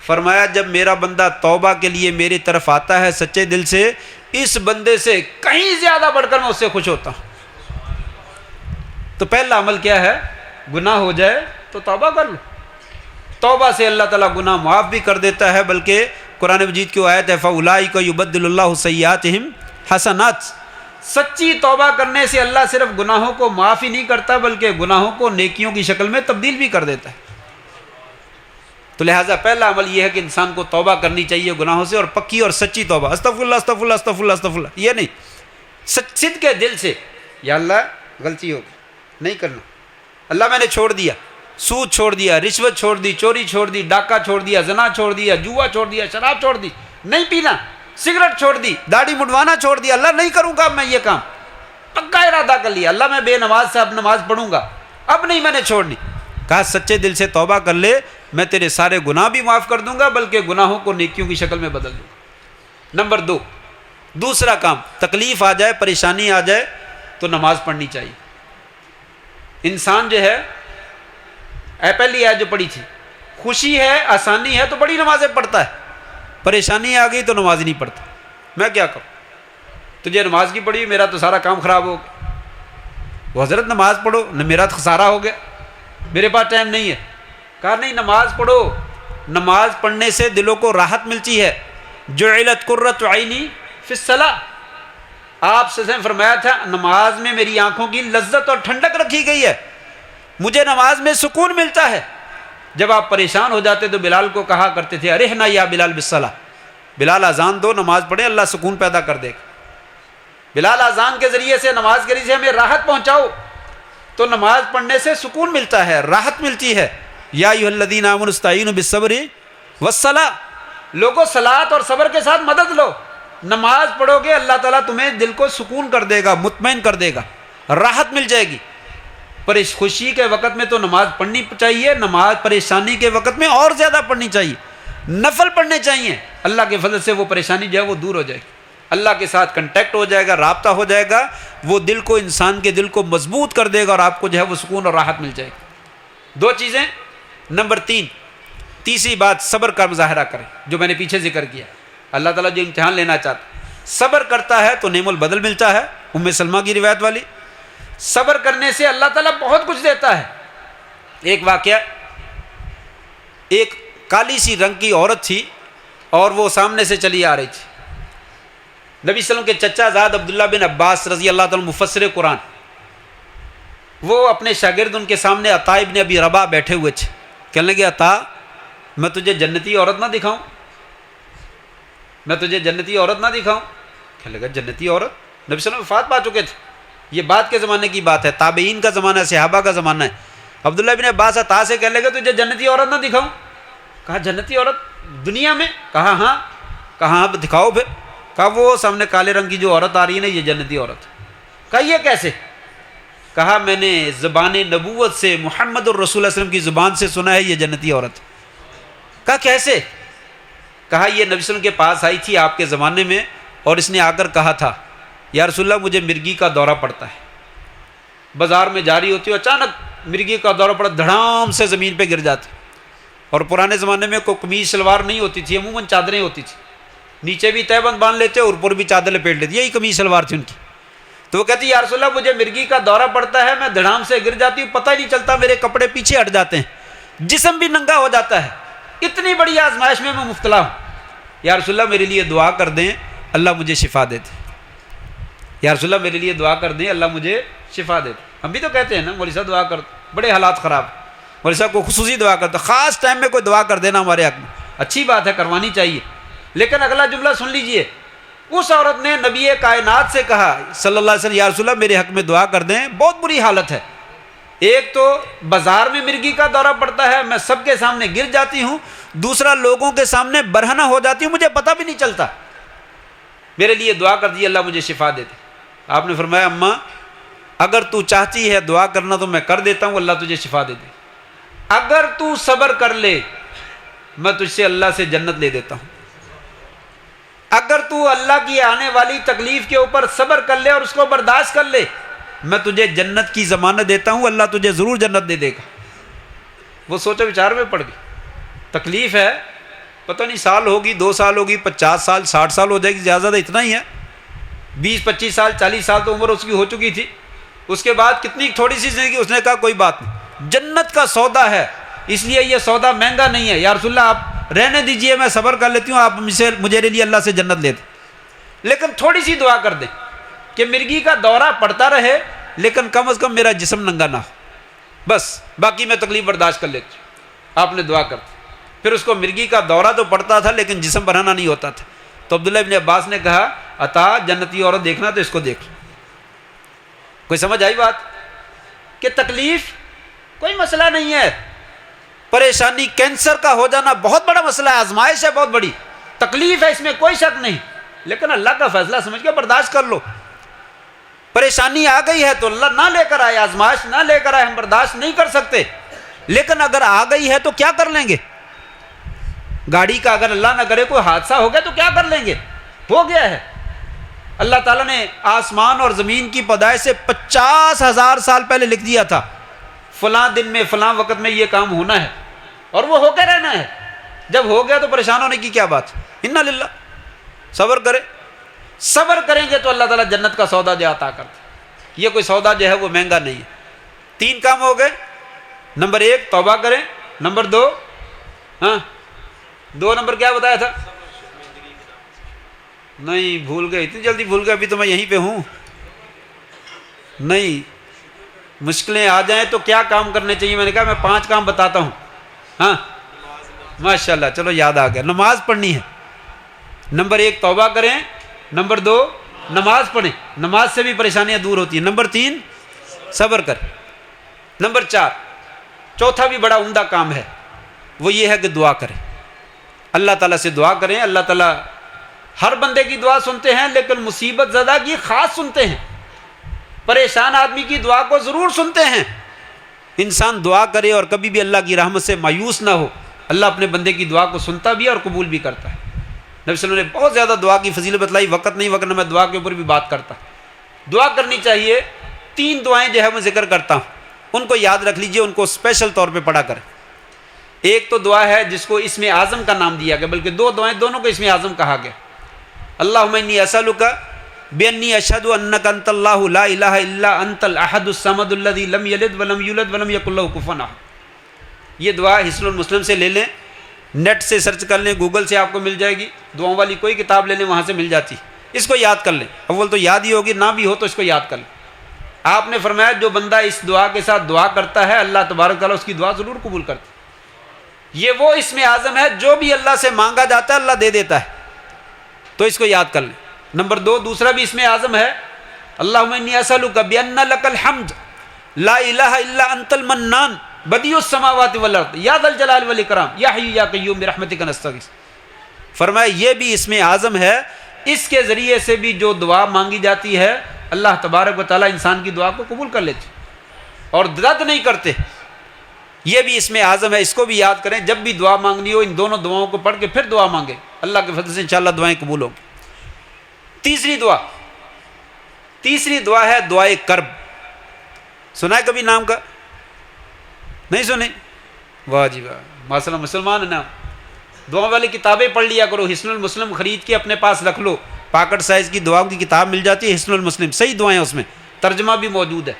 S1: فرمایا جب میرا بندہ توبہ کے لیے میری طرف آتا ہے سچے دل سے، اس بندے سے کہیں زیادہ بڑھ کر میں اس سے خوش ہوتا ہوں۔ تو پہلا عمل کیا ہے؟ گناہ ہو جائے تو توبہ کر لو۔ توبہ سے اللہ تعالیٰ گناہ معاف بھی کر دیتا ہے، بلکہ قرآن مجید کی آیت ہے فَأُولَٰئِکَ يُبَدِّلُ اللَّهُ سَیِّئَاتِهِمْ حَسَنَاتٍ۔ سچی توبہ کرنے سے اللہ صرف گناہوں کو معاف ہی نہیں کرتا بلکہ گناہوں کو نیکیوں کی شکل میں تبدیل بھی کر دیتا ہے۔ تو لہٰذا پہلا عمل یہ ہے کہ انسان کو توبہ کرنی چاہیے گناہوں سے، اور پکی اور سچی توبہ، استغفر اللہ استغفر اللہ استغفر اللہ استغفر اللہ، یہ نہیں، صدق کے دل سے، یا اللہ غلطی ہو گئی، نہیں کرنا، اللہ میں نے چھوڑ دیا، سود چھوڑ دیا، رشوت چھوڑ دی، چوری چھوڑ دی، ڈاکہ چھوڑ دیا، زنا چھوڑ دیا، جوا چھوڑ دیا، شراب چھوڑ دی، نہیں پینا، سگریٹ چھوڑ دی، داڑھی مڈوانا چھوڑ دیا، اللہ نہیں کروں گا میں یہ کام، پکا ارادہ کر لیا، اللہ میں بے نماز سے اب نماز پڑھوں گا، اب نہیں میں نے چھوڑنی۔ کہا سچے دل سے توبہ کر لے، میں تیرے سارے گناہ بھی معاف کر دوں گا بلکہ گناہوں کو نیکیوں کی شکل میں بدل دوں گا۔ نمبر 2، دوسرا کام، تکلیف آ جائے، پریشانی آ جائے تو نماز پڑھنی چاہیے۔ انسان جو ہے، پہلی آیت جو پڑھی تھی، خوشی ہے، آسانی ہے تو بڑی نمازیں پڑھتا ہے، پریشانی آ گئی تو نماز ہی نہیں پڑھتا۔ میں کیا کروں؟ تجھے نماز کی پڑھی، میرا تو سارا کام خراب ہو گیا۔ وہ حضرت نماز پڑھو، میرا تو خسارہ ہو گیا، میرے پاس ٹائم نہیں ہے۔ کہا نہیں، نماز پڑھو، نماز پڑھنے سے دلوں کو راحت ملتی ہے۔ جعلت قرۃ عینی فی الصلاۃ، آپ سے فرمایا تھا نماز میں میری آنکھوں کی لذت اور ٹھنڈک رکھی گئی ہے، مجھے نماز میں سکون ملتا ہے۔ جب آپ پریشان ہو جاتے تو بلال کو کہا کرتے تھے ارحنا یا بلال بالصلاۃ، بلال اذان دو، نماز پڑھے، اللہ سکون پیدا کر دے گا۔ بلال اذان کے ذریعے سے، نماز کے ذریعے سے ہمیں راحت پہنچاؤ۔ تو نماز پڑھنے سے سکون ملتا ہے، راحت ملتی ہے۔ یا ایھا الذین آمنوا استعینوا بالصبر والصلاۃ، لوگوں صلاۃ اور صبر کے ساتھ مدد لو۔ نماز پڑھو گے اللہ تعالیٰ تمہیں دل کو سکون کر دے گا، مطمئن کر دے گا، راحت مل جائے گی۔ خوشی کے وقت میں تو نماز پڑھنی چاہیے، نماز پریشانی کے وقت میں اور زیادہ پڑھنی چاہیے، نفل پڑھنے چاہیے، اللہ کے فضل سے وہ پریشانی جو ہے وہ دور ہو جائے گی، اللہ کے ساتھ کنٹیکٹ ہو جائے گا، رابطہ ہو جائے گا، وہ دل کو، انسان کے دل کو مضبوط کر دے گا اور آپ کو جو ہے وہ سکون اور راحت مل جائے گی۔ 2 چیزیں۔ نمبر 3، تیسری بات، صبر کا مظاہرہ کریں، جو میں نے پیچھے ذکر کیا۔ اللہ تعالیٰ جو امتحان لینا چاہتا ہے، صبر کرتا ہے تو نعم البدل ملتا ہے، ام سلمہ کی روایت والی۔ صبر کرنے سے اللہ تعالیٰ بہت کچھ دیتا ہے۔ ایک واقعہ، ایک کالی سی رنگ کی عورت تھی اور وہ سامنے سے چلی آ رہی تھی۔ نبی صلی اللہ علیہ وسلم کے چچا زاد عبداللہ بن عباس رضی اللہ تعالیٰ مفسر قرآن، وہ اپنے شاگرد ان کے سامنے عطا ابن ابی رباح بیٹھے ہوئے تھے۔ کہنے لگے عطا، میں تجھے جنتی عورت نہ دکھاؤں، میں تجھے جنتی عورت نہ دکھاؤں؟ کہنے لگا جنتی عورت؟ نبی صلی اللہ علیہ وسلم وفات پا چکے تھے، یہ بعد کے زمانے کی بات ہے، تابعین کا زمانہ ہے، صحابہ کا زمانہ ہے۔ عبداللہ بن عباس عطا سے کہنے لگے تجھے جنتی عورت نہ دکھاؤں؟ کہا جنتی عورت دنیا میں؟ کہا ہاں۔ کہا اب دکھاؤ پھر۔ کہا وہ سامنے کالے رنگ کی جو عورت آ رہی ہے نا، یہ جنتی عورت۔ کہا یہ کیسے؟ کہا میں نے زبان نبوت سے، محمد الرسول صلی اللہ علیہ وسلم کی زبان سے سنا ہے یہ جنتی عورت۔ کہا کیسے؟ کہا یہ نبی صلی اللہ علیہ وسلم کے پاس آئی تھی آپ کے زمانے میں، اور اس نے آ کر کہا تھا یا رسول اللہ مجھے مرگی کا دورہ پڑتا ہے۔ بازار میں جاری ہوتی ہو، اچانک مرگی کا دورہ پڑا، دھڑام سے زمین پہ گر جاتی۔ اور پرانے زمانے میں کوئی قمیض شلوار نہیں ہوتی تھی، عموماً چادریں ہوتی تھی، نیچے بھی تہبند باندھ لیتے اور اوپر بھی چادر لپیٹ لیتے، یہی قمیض شلوار تھی ان کی۔ تو وہ کہتی یا رسول اللہ مجھے مرگی کا دورہ پڑتا ہے، میں دھڑام سے گر جاتی ہوں، پتہ ہی نہیں چلتا، میرے کپڑے پیچھے ہٹ جاتے ہیں، جسم بھی ننگا ہو جاتا ہے، اتنی بڑی آزمائش میں مبتلا ہوں، یا رسول اللہ میرے لیے دعا کر دیں اللہ مجھے شفا دے دے، یا رسول اللہ میرے لیے دعا کر دیں اللہ مجھے شفا دے دے۔ ہم بھی تو کہتے ہیں نا مولوی صاحب دعا کر، بڑے حالات خراب، مولوی صاحب کو خصوصی دعا کرتا، خاص ٹائم میں کوئی دعا کر دینا ہمارے حق میں، اچھی بات ہے، کروانی چاہیے، لیکن اگلا جملہ سن لیجئے، اس عورت نے نبی کائنات سے کہا صلی اللہ علیہ وسلم یا رسول اللہ میرے حق میں دعا کر دیں، بہت بری حالت ہے، ایک تو بازار میں مرگی کا دورہ پڑتا ہے، میں سب کے سامنے گر جاتی ہوں، دوسرا لوگوں کے سامنے برہنہ ہو جاتی ہوں، مجھے پتہ بھی نہیں چلتا، میرے لیے دعا کر دی اللہ مجھے شفا دے دے۔ آپ نے فرمایا اماں اگر تو چاہتی ہے دعا کرنا تو میں کر دیتا ہوں، اللہ تجھے شفا دے دے، اگر تو صبر کر لے میں تجھ سے اللہ سے جنت لے دیتا ہوں، اگر تو اللہ کی آنے والی تکلیف کے اوپر صبر کر لے اور اس کو برداشت کر لے میں تجھے جنت کی ضمانت دیتا ہوں، اللہ تجھے ضرور جنت دے دے گا۔ وہ سوچو بچار میں پڑ گئی، تکلیف ہے، پتہ نہیں سال ہوگی 2 سال ہوگی 50 سال 60 سال ہو جائے گی، زیادہ اتنا ہی ہے، 20-25 سال 40 سال تو عمر اس کی ہو چکی تھی. اس کے بعد کتنی تھوڑی سی زندگی. اس نے کہا کوئی بات نہیں، جنت کا سودا ہے اس لیے یہ سودا مہنگا نہیں ہے، یا رسول اللہ آپ رہنے دیجئے میں صبر کر لیتی ہوں، آپ مجھے لیے اللہ سے جنت لے دیں، لیکن تھوڑی سی دعا کر دیں کہ مرگی کا دورہ پڑتا رہے لیکن کم از کم میرا جسم ننگا نہ ہو، بس باقی میں تکلیف برداشت کر لیتی ہوں. آپ نے دعا کر دی. پھر اس کو مرگی کا دورہ تو پڑتا تھا لیکن جسم بڑھانا نہیں ہوتا تھا. تو عبداللہ ابن عباس نے کہا عطا جنتی عورت دیکھنا تو اس کو دیکھ. کوئی سمجھ آئی بات؟ کہ تکلیف کوئی مسئلہ نہیں ہے. پریشانی کینسر کا ہو جانا بہت بڑا مسئلہ ہے، آزمائش ہے بہت بڑی، تکلیف ہے، اس میں کوئی شک نہیں، لیکن اللہ کا فیصلہ سمجھ کے برداشت کر لو. پریشانی آ گئی ہے تو اللہ نہ لے کر آئے، آزمائش نہ لے کر آئے، ہم برداشت نہیں کر سکتے، لیکن اگر آ گئی ہے تو کیا کر لیں گے؟ گاڑی کا اگر اللہ نہ کرے کوئی حادثہ ہو گیا تو کیا کر لیں گے؟ ہو گیا ہے. اللہ تعالیٰ نے آسمان اور زمین کی پیدائش سے 50,000 سال پہلے لکھ دیا تھا فلاں دن میں فلاں وقت میں یہ کام ہونا ہے، اور وہ ہو کے رہنا ہے. جب ہو گیا تو پریشان ہونے کی کیا بات؟ انا للہ. صبر کرے، صبر کریں گے تو اللہ تعالیٰ جنت کا سودا جو عطا کرتا. یہ کوئی سودا جو ہے وہ مہنگا نہیں ہے. 3 کام ہو گئے. نمبر 1 توبہ کریں. نمبر 2 2 نمبر کیا بتایا تھا؟ نہیں بھول گئے، اتنی جلدی بھول گئے؟ ابھی تو میں یہیں پہ ہوں. نہیں، مشکلیں آ جائیں تو کیا کام کرنے چاہیے؟ میں نے کہا میں 5 کام بتاتا ہوں. ہاں ماشاءاللہ، چلو یاد آ گیا. نماز پڑھنی ہے. نمبر 1 توبہ کریں. نمبر 2 نماز پڑھیں، نماز سے بھی پریشانیاں دور ہوتی ہیں. نمبر 3 صبر کریں. نمبر 4 چوتھا بھی بڑا عمدہ کام ہے، وہ یہ ہے کہ دعا کریں. اللہ تعالیٰ سے دعا کریں. اللہ تعالیٰ ہر بندے کی دعا سنتے ہیں، لیکن مصیبت زدہ کی خاص سنتے ہیں. پریشان آدمی کی دعا کو ضرور سنتے ہیں. انسان دعا کرے اور کبھی بھی اللہ کی رحمت سے مایوس نہ ہو، اللہ اپنے بندے کی دعا کو سنتا بھی ہے اور قبول بھی کرتا ہے. نبی صلی اللہ علیہ وسلم نے بہت زیادہ دعا کی فضیلت بتلائی، وقت نہیں وقت میں دعا کے اوپر بھی بات کرتا. دعا کرنی چاہیے. 3 دعائیں جو ہے میں ذکر کرتا ہوں، ان کو یاد رکھ لیجئے، ان کو اسپیشل طور پہ پڑھا کریں. ایک تو دعا ہے جس کو اسم اعظم کا نام دیا گیا، بلکہ 2 دعائیں دونوں کو اسم اعظم کہا گیا. اللہم انی اسألک بانی اشہد انک انت اللہ لا الہ الا انت الاحد الصمد الذی لم یلد ولم یولد ولم یکن لہ کفوا احد. یہ دعا حصن المسلم سے لے لیں، نیٹ سے سرچ کر لیں، گوگل سے آپ کو مل جائے گی. دعاؤں والی کوئی کتاب لے لیں، وہاں سے مل جاتی. اس کو یاد کر لیں. اول تو یاد ہی ہوگی، نہ بھی ہو تو اس کو یاد کر لیں. آپ نے فرمایا جو بندہ اس دعا کے ساتھ دعا کرتا ہے اللہ تبارک تعالیٰ اس کی دعا ضرور قبول کرتا ہے. یہ وہ اسم اعظم ہے جو بھی اللہ سے مانگا جاتا ہے اللہ دے دیتا ہے، تو اس کو یاد کر لیں. نمبر 2 دوسرا بھی اسم اعظم ہے، اللہم انی اسألک بان لک الحمد لا الہ الا انت المنان بدیع السماوات والارض یا ذا الجلال والاکرام یا حی یا قیوم برحمتک نستغیث. فرمایا یہ بھی اسم اعظم ہے، اس کے ذریعے سے بھی جو دعا مانگی جاتی ہے اللہ تبارک و تعالیٰ انسان کی دعا کو قبول کر لیتے اور رد نہیں کرتے. یہ بھی اسم اعظم ہے، اس کو بھی یاد کریں. جب بھی دعا مانگنی ہو ان دونوں دعاؤں کو پڑھ کے پھر دعا مانگیں، اللہ کے فضل سے انشاءاللہ دعائیں قبول ہوں. تیسری دعا ہے دعائے کرب. سنا ہے کبھی نام کا؟ نہیں سنی؟ واہ جی واہ، ماشاء اللہ مسلمان ہے نا. دعا والی کتابیں پڑھ لیا کرو. حصن المسلم خرید کے اپنے پاس رکھ لو، پاکٹ سائز کی دعاؤں کی کتاب مل جاتی ہے حصن المسلم، صحیح دعائیں اس میں، ترجمہ بھی موجود ہے.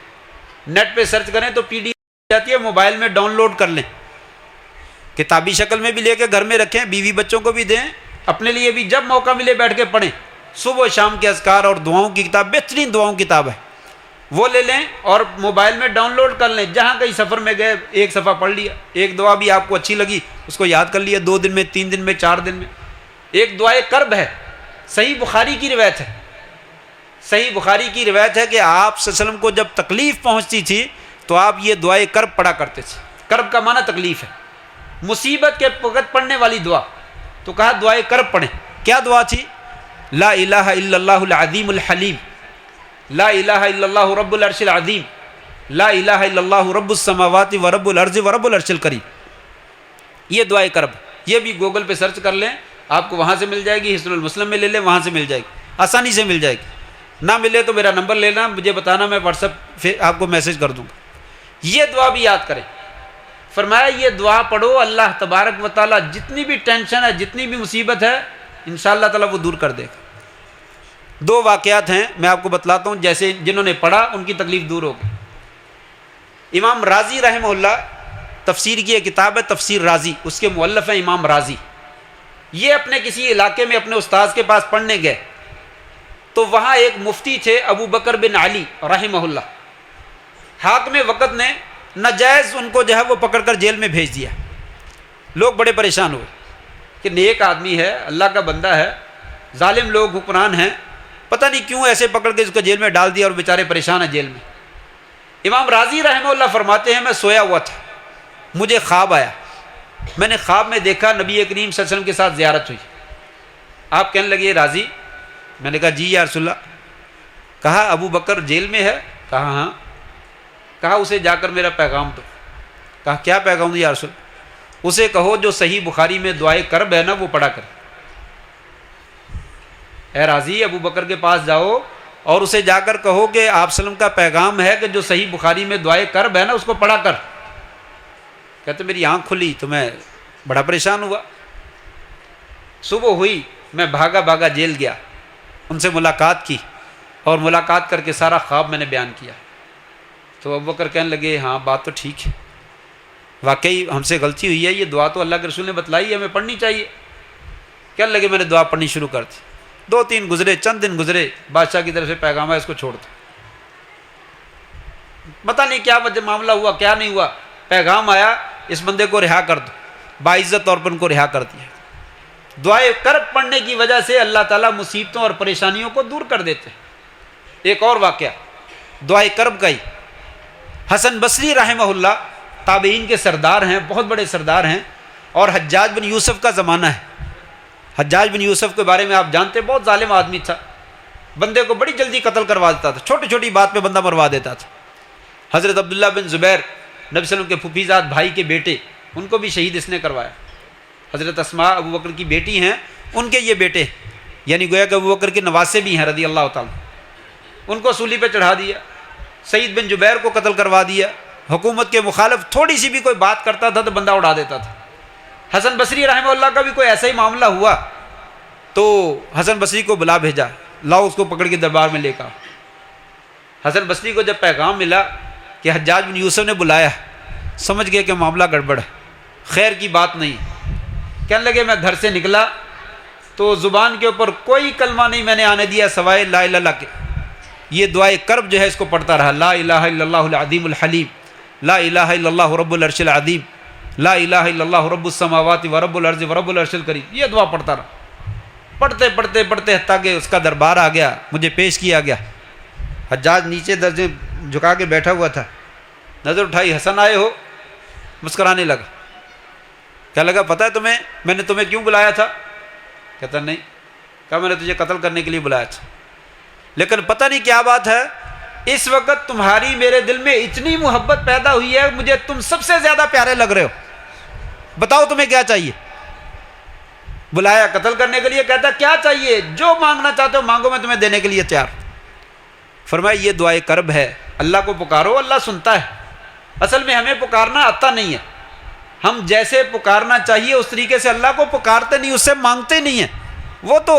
S1: نیٹ پہ سرچ کریں تو PDF جاتی ہے، موبائل میں ڈاؤن لوڈ کر لیں، کتابی شکل میں بھی لے کے گھر میں رکھیں، بیوی بچوں کو بھی دیں، اپنے لیے بھی جب موقع ملے بیٹھ کے پڑھیں. صبح و شام کے اذکار اور دعاؤں کی کتاب، بہترین دعاؤں کی کتاب ہے، وہ لے لیں اور موبائل میں ڈاؤن لوڈ کر لیں. جہاں کہیں سفر میں گئے 1 صفحہ پڑھ لیا، ایک دعا بھی آپ کو اچھی لگی اس کو یاد کر لیا، 2 دن میں 3 دن میں 4 دن میں. ایک دعائے کرب ہے، صحیح بخاری کی روایت ہے. صحیح بخاری کی روایت ہے کہ آپ صلی اللہ علیہ وسلم کو جب تکلیف پہنچتی تھی تو آپ یہ دعائے کرب پڑھا کرتے تھے. کرب کا معنی تکلیف ہے، مصیبت کے وقت پڑھنے والی دعا. تو کہا دعائے کرب پڑھیں. کیا دعا تھی؟ لا الہ الا اللہ العظیم الحلیم، لا الہ الا اللہ رب العرش العظیم، لا الہ الا اللہ رب السماوات و رب الارض و رب العرش الکریم. یہ دعائے کرب، یہ بھی گوگل پہ سرچ کر لیں، آپ کو وہاں سے مل جائے گی. حصن المسلم میں لے لیں، وہاں سے مل جائے گی، آسانی سے مل جائے گی. نہ ملے تو میرا نمبر لینا، مجھے بتانا، میں واٹس ایپ پہ آپ کو میسج کر دوں گا. یہ دعا بھی یاد کریں. فرمایا یہ دعا پڑھو، اللہ تبارک و تعالیٰ جتنی بھی ٹینشن ہے، جتنی بھی مصیبت ہے، انشاءاللہ تعالیٰ وہ دور کر دے گا۔ 2 واقعات ہیں میں آپ کو بتلاتا ہوں، جیسے جنہوں نے پڑھا ان کی تکلیف دور ہوگی۔ امام رازی رحمہ اللہ، تفسیر کی ایک کتاب ہے تفسیر رازی، اس کے مؤلف ہیں امام رازی۔ یہ اپنے کسی علاقے میں اپنے استاذ کے پاس پڑھنے گئے تو وہاں ایک مفتی تھے ابو بکر بن علی رحمہ اللہ۔ حاکم وقت نے ناجائز ان کو جو ہے وہ پکڑ کر جیل میں بھیج دیا۔ لوگ بڑے پریشان ہوئے کہ نیک آدمی ہے، اللہ کا بندہ ہے، ظالم لوگ حکمران ہیں، پتہ نہیں کیوں ایسے پکڑ کے اس کو جیل میں ڈال دیا اور بیچارے پریشان ہیں جیل میں۔ امام رازی رحمہ اللہ فرماتے ہیں میں سویا ہوا تھا، مجھے خواب آیا، میں نے خواب میں دیکھا نبی کریم صلی اللہ علیہ وسلم کے ساتھ زیارت ہوئی۔ آپ کہنے لگے رازی؟ میں نے کہا جی یا رسول اللہ۔ کہا ابو بکر جیل میں ہے؟ کہا ہاں۔ کہا اسے جا کر میرا پیغام دو۔ کہا کیا پیغام دو یا رسول اللہ؟ اسے کہو جو صحیح بخاری میں دعائے کرب ہے نا وہ پڑھا کر۔ اے رازی ابو بکر کے پاس جاؤ اور اسے جا کر کہو کہ آپ وسلم کا پیغام ہے کہ جو صحیح بخاری میں دعائے کرب ہے نا اس کو پڑھا کر۔ کہتے میری آنکھ کھلی تو میں بڑا پریشان ہوا۔ صبح ہوئی، میں بھاگا بھاگا جیل گیا، ان سے ملاقات کی اور ملاقات کر کے سارا خواب میں نے بیان کیا۔ تو ابو بکر کہنے لگے ہاں بات تو ٹھیک ہے، واقعی ہم سے غلطی ہوئی ہے، یہ دعا تو اللہ کے رسول نے بتلائی ہے، ہمیں پڑھنی چاہیے۔ کہنے لگے میں نے دعا پڑھنی شروع کر دی۔ 2-3 گزرے، چند دن گزرے، بادشاہ کی طرف سے پیغام ہے اس کو چھوڑ دو۔ پتہ نہیں کیا وجہ معاملہ ہوا کیا نہیں ہوا، پیغام آیا اس بندے کو رہا کر دو، باعزت طور پر ان کو رہا کر دیا۔ دعائے کرب پڑھنے کی وجہ سے اللہ تعالیٰ مصیبتوں اور پریشانیوں کو دور کر دیتے۔ ایک اور واقعہ دعائے کرب کا ہی، حسن بصری رحمہ اللہ تابعین کے سردار ہیں، بہت بڑے سردار ہیں، اور حجاج بن یوسف کا زمانہ ہے۔ حجاج بن یوسف کے بارے میں آپ جانتے، بہت ظالم آدمی تھا، بندے کو بڑی جلدی قتل کروا دیتا تھا، چھوٹی چھوٹی بات پہ بندہ مروا دیتا تھا۔ حضرت عبداللہ بن زبیر نبی صلی اللہ علیہ وسلم کے پھوپھیزاد بھائی کے بیٹے، ان کو بھی شہید اس نے کروایا۔ حضرت اسماء ابو بکر کی بیٹی ہیں، ان کے یہ بیٹے، یعنی گویا کہ ابو بکر کے نواسے بھی ہیں رضی اللہ تعالیٰ، ان کو سولی پہ چڑھا دیا۔ سعید بن جبیر کو قتل کروا دیا۔ حکومت کے مخالف تھوڑی سی بھی کوئی بات کرتا تھا تو بندہ اڑا دیتا تھا۔ حسن بصری رحمہ اللہ کا بھی کوئی ایسا ہی معاملہ ہوا تو حسن بصری کو بلا بھیجا، لاؤ اس کو پکڑ کے دربار میں لے کر۔ حسن بصری کو جب پیغام ملا کہ حجاج بن یوسف نے بلایا، سمجھ گئے کہ معاملہ گڑبڑ ہے، خیر کی بات نہیں۔ کہنے لگے میں گھر سے نکلا تو زبان کے اوپر کوئی کلمہ نہیں میں نے آنے دیا سوائے لا الہ الا اللہ کے۔ یہ دعائے کرب جو ہے اس کو پڑھتا رہا، لا الہ الا اللہ العظیم الحلیم، لا الہ الا اللہ رب العرش العظیم، لا الہ الا اللہ رب السماوات و رب الارض و رب العرش الکریم۔ یہ دعا پڑھتا رہا، پڑھتے پڑھتے پڑھتے حتیٰ کہ اس کا دربار آ گیا، مجھے پیش کیا گیا۔ حجاج نیچے درجے جھکا کے بیٹھا ہوا تھا، نظر اٹھائی، حسن آئے ہو؟ مسکرانے لگا۔ کیا لگا پتہ ہے تمہیں میں نے تمہیں کیوں بلایا تھا؟ کہتا نہیں۔ کہا میں نے تجھے قتل کرنے کے لیے بلایا تھا، لیکن پتہ نہیں کیا بات ہے، اس وقت تمہاری میرے دل میں اتنی محبت پیدا ہوئی ہے، مجھے تم سب سے زیادہ پیارے لگ رہے ہو، بتاؤ تمہیں کیا چاہیے؟ بلایا قتل کرنے کے لیے، کہتا کیا چاہیے؟ جو مانگنا چاہتے ہو مانگو، میں تمہیں دینے کے لیے تیار۔ فرمایا یہ دعائے کرب ہے، اللہ کو پکارو، اللہ سنتا ہے۔ اصل میں ہمیں پکارنا آتا نہیں ہے، ہم جیسے پکارنا چاہیے اس طریقے سے اللہ کو پکارتے نہیں، اس سے مانگتے نہیں ہیں۔ وہ تو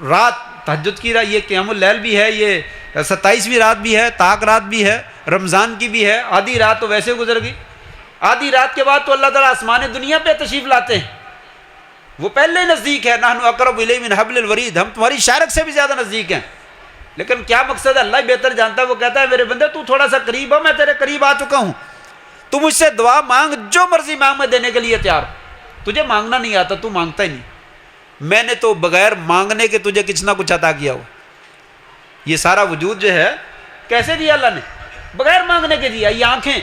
S1: رات تہجد کی رات، یہ قیام اللیل بھی ہے، یہ 27ویں رات بھی ہے، طاق رات بھی ہے، رمضان کی بھی ہے، آدھی رات تو ویسے گزر گئی۔ آدھی رات کے بعد تو اللہ تعالیٰ آسمان دنیا پہ تشریف لاتے ہیں، وہ پہلے نزدیک ہے، نحن اقرب الیہ من حبل الورید، ہم تمہاری شارک سے بھی زیادہ نزدیک ہیں۔ لیکن کیا مقصد ہے اللہ ہی بہتر جانتا ہے۔ وہ کہتا ہے میرے بندے تو تھوڑا سا قریب ہو، میں تیرے قریب آ چکا ہوں، تو مجھ سے دعا مانگ، جو مرضی مانگ، میں دینے کے لیے تیار ہوں۔ تجھے مانگنا نہیں آتا، تو مانگتا ہی نہیں، میں نے تو بغیر مانگنے کے تجھے کچھ نہ کچھ عطا کیا ہوا۔ یہ سارا وجود جو ہے کیسے دیا اللہ نے؟ بغیر مانگنے کے دیا۔ یہ آنکھیں،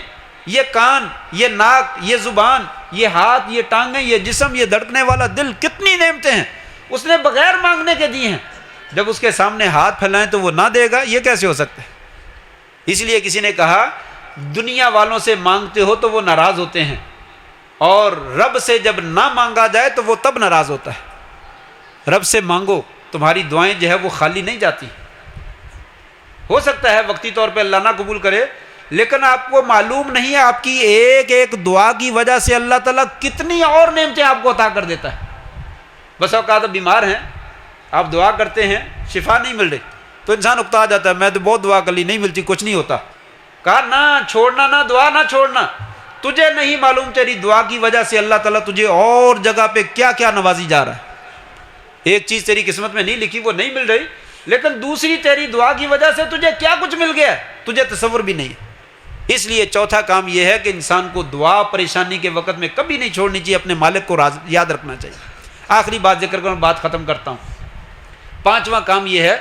S1: یہ کان، یہ ناک، یہ زبان، یہ ہاتھ، یہ ٹانگیں، یہ جسم، یہ دھڑکنے والا دل، کتنی نعمتیں ہیں اس نے بغیر مانگنے کے دی ہیں۔ جب اس کے سامنے ہاتھ پھیلائیں تو وہ نہ دے گا، یہ کیسے ہو سکتا ہے؟ اس لیے کسی نے کہا دنیا والوں سے مانگتے ہو تو وہ ناراض ہوتے ہیں، اور رب سے جب نہ مانگا جائے تو وہ تب ناراض ہوتا ہے۔ رب سے مانگو، تمہاری دعائیں جو ہے وہ خالی نہیں جاتی۔ ہو سکتا ہے وقتی طور پہ اللہ نہ قبول کرے، لیکن آپ کو معلوم نہیں ہے آپ کی ایک ایک دعا کی وجہ سے اللہ تعالیٰ کتنی اور نعمتیں آپ کو عطا کر دیتا ہے. بس اوقات آپ بیمار ہیں، آپ دعا کرتے ہیں، شفا نہیں مل رہی تو انسان اکتا جاتا ہے، میں تو بہت دعا کر لی، نہیں ملتی، کچھ نہیں ہوتا. کہا نہ چھوڑنا، نہ دعا نہ چھوڑنا. تجھے نہیں معلوم تیری دعا کی وجہ سے اللہ تعالیٰ تجھے اور جگہ پہ کیا کیا نوازی جا رہا ہے. ایک چیز تیری قسمت میں نہیں لکھی، وہ نہیں مل رہی، لیکن دوسری تیری دعا کی وجہ سے تجھے کیا کچھ مل گیا تجھے تصور بھی نہیں. اس لیے چوتھا کام یہ ہے کہ انسان کو دعا پریشانی کے وقت میں کبھی نہیں چھوڑنی چاہیے، اپنے مالک کو یاد رکھنا چاہیے. آخری بات ذکر کروں، بات ختم کرتا ہوں. پانچواں کام یہ ہے،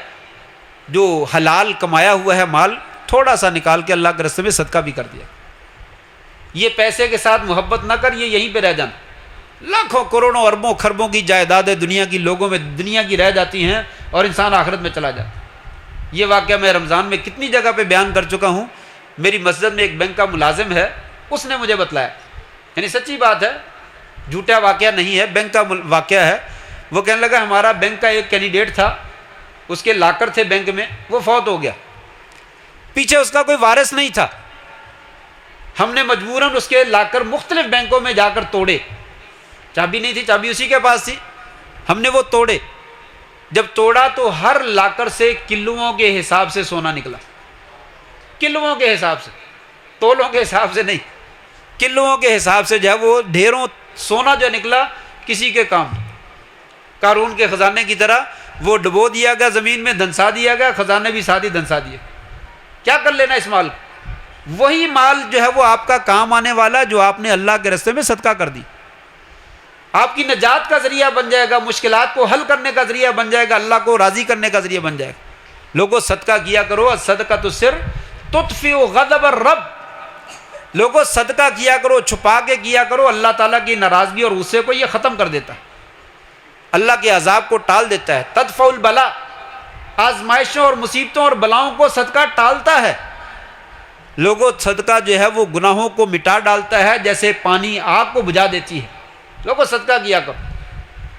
S1: جو حلال کمایا ہوا ہے مال تھوڑا سا نکال کے اللہ کے راستے میں صدقہ بھی کر دیا. یہ پیسے کے ساتھ محبت نہ کر، یہ یہیں پہ رہ جانا. لاکھوں کروڑوں اربوں خربوں کی جائیدادیں دنیا کی لوگوں میں دنیا کی رہ جاتی ہیں اور انسان آخرت میں چلا جاتا. یہ واقعہ میں رمضان میں کتنی جگہ پہ بیان کر چکا ہوں. میری مسجد میں ایک بینک کا ملازم ہے، اس نے مجھے بتلایا، یعنی سچی بات ہے، جھوٹا واقعہ نہیں ہے، بینک کا واقعہ ہے. وہ کہنے لگا ہمارا بینک کا ایک کینڈیڈیٹ تھا، اس کے لاکر تھے بینک میں، وہ فوت ہو گیا، پیچھے اس کا کوئی وارث نہیں تھا. ہم نے مجبوراً اس کے لاکر مختلف بینکوں میں جا کر توڑے، چابی نہیں تھی، چابی اسی کے پاس تھی، ہم نے وہ توڑے. جب توڑا تو ہر لاکر سے کلوؤں کے حساب سے سونا نکلا، کلوؤں کے حساب سے، تولوں کے حساب سے نہیں، کلوؤں کے حساب سے جو ہے وہ ڈھیروں سونا جو نکلا کسی کے کام. قارون کے خزانے کی طرح وہ ڈبو دیا گیا زمین میں، دھنسا دیا گیا، خزانے بھی ساتھ ہی دھنسا دیے. کیا کر لینا اس مال کو؟ وہی مال جو ہے وہ آپ کا کام آنے والا جو آپ نے اللہ کے راستے میں صدقہ کر دی، آپ کی نجات کا ذریعہ بن جائے گا، مشکلات کو حل کرنے کا ذریعہ بن جائے گا، اللہ کو راضی کرنے کا ذریعہ بن جائے گا. لوگوں صدقہ کیا کرو، صدقہ تو سر تطفئ غضب الرب. لوگوں صدقہ کیا کرو، چھپا کے کیا کرو، اللہ تعالیٰ کی ناراضگی اور غصے کو یہ ختم کر دیتا ہے، اللہ کے عذاب کو ٹال دیتا ہے. تدفع البلاء، آزمائشوں اور مصیبتوں اور بلاؤں کو صدقہ ٹالتا ہے. لوگوں صدقہ جو ہے وہ گناہوں کو مٹا ڈالتا ہے جیسے پانی آگ کو بجھا دیتی ہے. لوگوں صدقہ کیا کرو.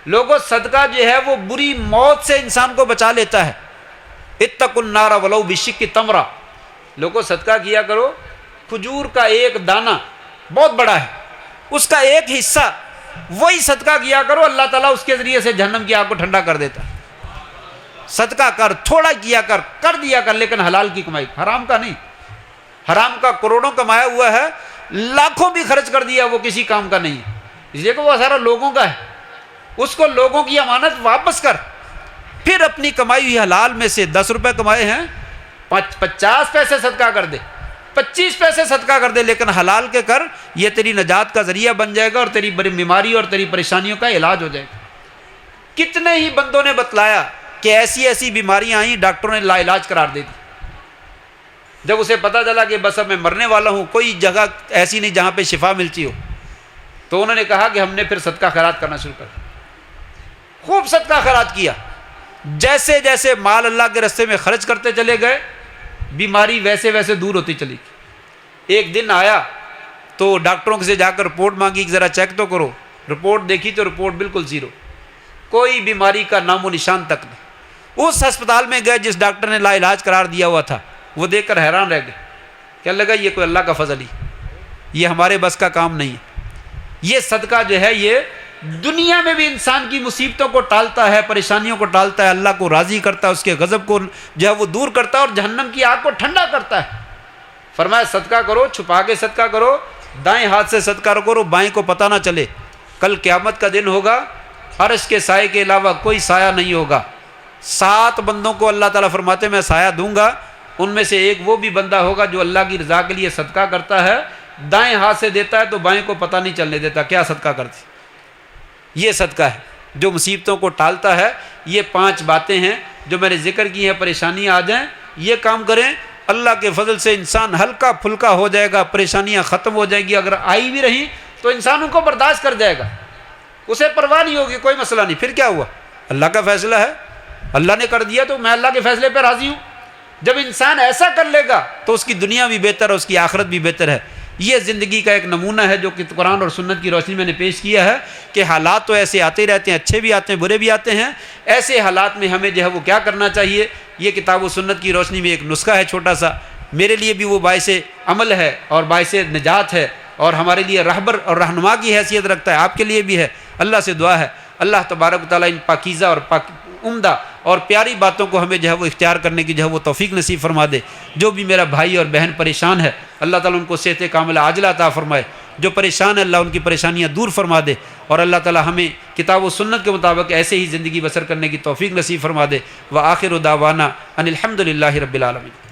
S1: لوگوں صدقہ جو ہے وہ بری موت سے انسان کو بچا لیتا ہے. اتقوا النار ولو بشق تمرہ. لوگوں صدقہ کیا کرو، کھجور کا ایک دانہ بہت بڑا ہے، اس کا ایک حصہ وہی صدقہ کیا کرو، اللہ تعالیٰ اس کے ذریعے سے جہنم کی آگ کو ٹھنڈا کر دیتا ہے. صدقہ کر، تھوڑا کیا کر دیا کر، لیکن حلال کی کمائی، حرام کا نہیں. حرام کا کروڑوں کمایا ہوا ہے، لاکھوں بھی خرچ کر دیا، وہ کسی کام کا نہیں، اس لیے کہ وہ سارا لوگوں کا ہے. اس کو لوگوں کی امانت واپس کر، پھر اپنی کمائی ہوئی حلال میں سے 10 روپے کمائے ہیں، 50 پیسے صدقہ کر دے، 25 پیسے صدقہ کر دے، لیکن حلال کے کر، یہ تیری نجات کا ذریعہ بن جائے گا اور تیری بڑی بیماری اور تیری پریشانیوں کا علاج ہو جائے گا. کتنے ہی بندوں نے بتلایا کہ ایسی ایسی بیماریاں آئیں، ڈاکٹروں نے لا علاج قرار دے دی. جب اسے پتہ چلا کہ بس اب میں مرنے والا ہوں، کوئی جگہ ایسی نہیں جہاں پہ شفا ملتی ہو، تو انہوں نے کہا کہ ہم نے پھر صدقہ خیرات کرنا شروع کر دیا. خوب صدقہ خیرات کیا. جیسے جیسے مال اللہ کے راستے میں خرچ کرتے چلے گئے، بیماری ویسے ویسے دور ہوتی چلی گئی. ایک دن آیا تو ڈاکٹروں سے جا کر رپورٹ مانگی کہ ذرا چیک تو کرو. رپورٹ دیکھی تو رپورٹ بالکل زیرو، کوئی بیماری کا نام و نشان تک نہیں. اس ہسپتال میں گئے جس ڈاکٹر نے لا علاج قرار دیا ہوا تھا، وہ دیکھ کر حیران رہ گئے. کہنے لگا یہ کوئی اللہ کا فضل ہی، یہ ہمارے بس کا کام نہیں ہے. یہ صدقہ جو ہے یہ دنیا میں بھی انسان کی مصیبتوں کو ٹالتا ہے، پریشانیوں کو ٹالتا ہے، اللہ کو راضی کرتا ہے، اس کے غضب کو جو ہے وہ دور کرتا ہے اور جہنم کی آگ کو ٹھنڈا کرتا ہے. فرمایا صدقہ کرو، چھپا کے صدقہ کرو، دائیں ہاتھ سے صدقہ کرو، بائیں کو پتہ نہ چلے. کل قیامت کا دن ہوگا، عرش کے سائے کے علاوہ کوئی سایہ نہیں ہوگا. 7 بندوں کو اللہ تعالیٰ فرماتے میں سایہ دوں گا، ان میں سے ایک وہ بھی بندہ ہوگا جو اللہ کی رضا کے لیے صدقہ کرتا ہے، دائیں ہاتھ سے دیتا ہے تو بائیں کو پتہ نہیں چلنے دیتا کیا صدقہ کرتی. یہ صدقہ ہے جو مصیبتوں کو ٹالتا ہے. یہ 5 باتیں ہیں جو میں نے ذکر کی ہیں. پریشانیاں آ جائیں یہ کام کریں، اللہ کے فضل سے انسان ہلکا پھلکا ہو جائے گا، پریشانیاں ختم ہو جائیں گی. اگر آئی بھی رہیں تو انسان ان کو برداشت کر جائے گا، اسے پرواہ نہیں ہوگی، کوئی مسئلہ نہیں. پھر کیا ہوا؟ اللہ کا فیصلہ ہے، اللہ نے کر دیا تو میں اللہ کے فیصلے پہ راضی ہوں. جب انسان ایسا کر لے گا تو اس کی دنیا بھی بہتر ہے، اس کی آخرت بھی بہتر ہے. یہ زندگی کا ایک نمونہ ہے جو کہ قرآن اور سنت کی روشنی میں نے پیش کیا ہے کہ حالات تو ایسے آتے ہی رہتے ہیں، اچھے بھی آتے ہیں، برے بھی آتے ہیں. ایسے حالات میں ہمیں جو ہے وہ کیا کرنا چاہیے، یہ کتاب و سنت کی روشنی میں ایک نسخہ ہے چھوٹا سا. میرے لیے بھی وہ باعث عمل ہے اور باعث نجات ہے اور ہمارے لیے رہبر اور رہنما کی حیثیت رکھتا ہے، آپ کے لیے بھی ہے۔ اللہ سے دعا ہے اللہ تبارک و تعالیٰ ان پاکیزہ اور عمدہ اور پیاری باتوں کو ہمیں جو ہے وہ اختیار کرنے کی جو ہے وہ توفیق نصیب فرما دے۔ جو بھی میرا بھائی اور بہن پریشان ہے اللہ تعالیٰ ان کو صحت کاملہ عاجلہ عطا فرمائے، جو پریشان ہے اللہ ان کی پریشانیاں دور فرما دے، اور اللہ تعالیٰ ہمیں کتاب و سنت کے مطابق ایسے ہی زندگی بسر کرنے کی توفیق نصیب فرما دے۔ وآخر دعوانا ان الحمد للہ رب العالمین۔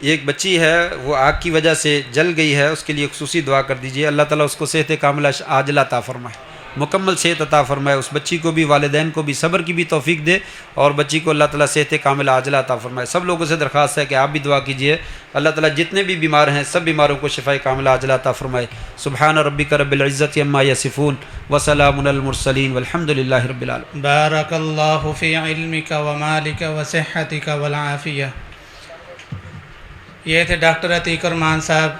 S1: ایک بچی ہے وہ آگ کی وجہ سے جل گئی ہے، اس کے لیے خصوصی دعا کر دیجئے، اللہ تعالیٰ اس کو صحت کاملہ عاجلہ عطا فرمائے، مکمل صحت عطا فرمائے، اس بچی کو بھی والدین کو بھی صبر کی بھی توفیق دے، اور بچی کو اللہ تعالیٰ صحت کاملہ عاجلہ عطا فرمائے۔ سب لوگوں سے درخواست ہے کہ آپ بھی دعا کیجئے، اللہ تعالیٰ جتنے بھی بیمار ہیں سب بیماروں کو شفاء کاملہ عاجلہ عطا فرمائے۔ سبحان ربک رب العزت عما یصفون وسلام علی المرسلین والحمد للہ رب العالمین۔
S3: بارک اللہ فی علمک ومالک وصحتک والعافیہ۔ یہ تھے ڈاکٹر عتیق الرحمان صاحب۔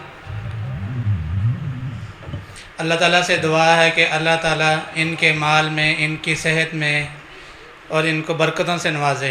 S3: اللہ تعالیٰ سے دعا ہے کہ اللہ تعالیٰ ان کے مال میں، ان کی صحت میں اور ان کو برکتوں سے نوازے۔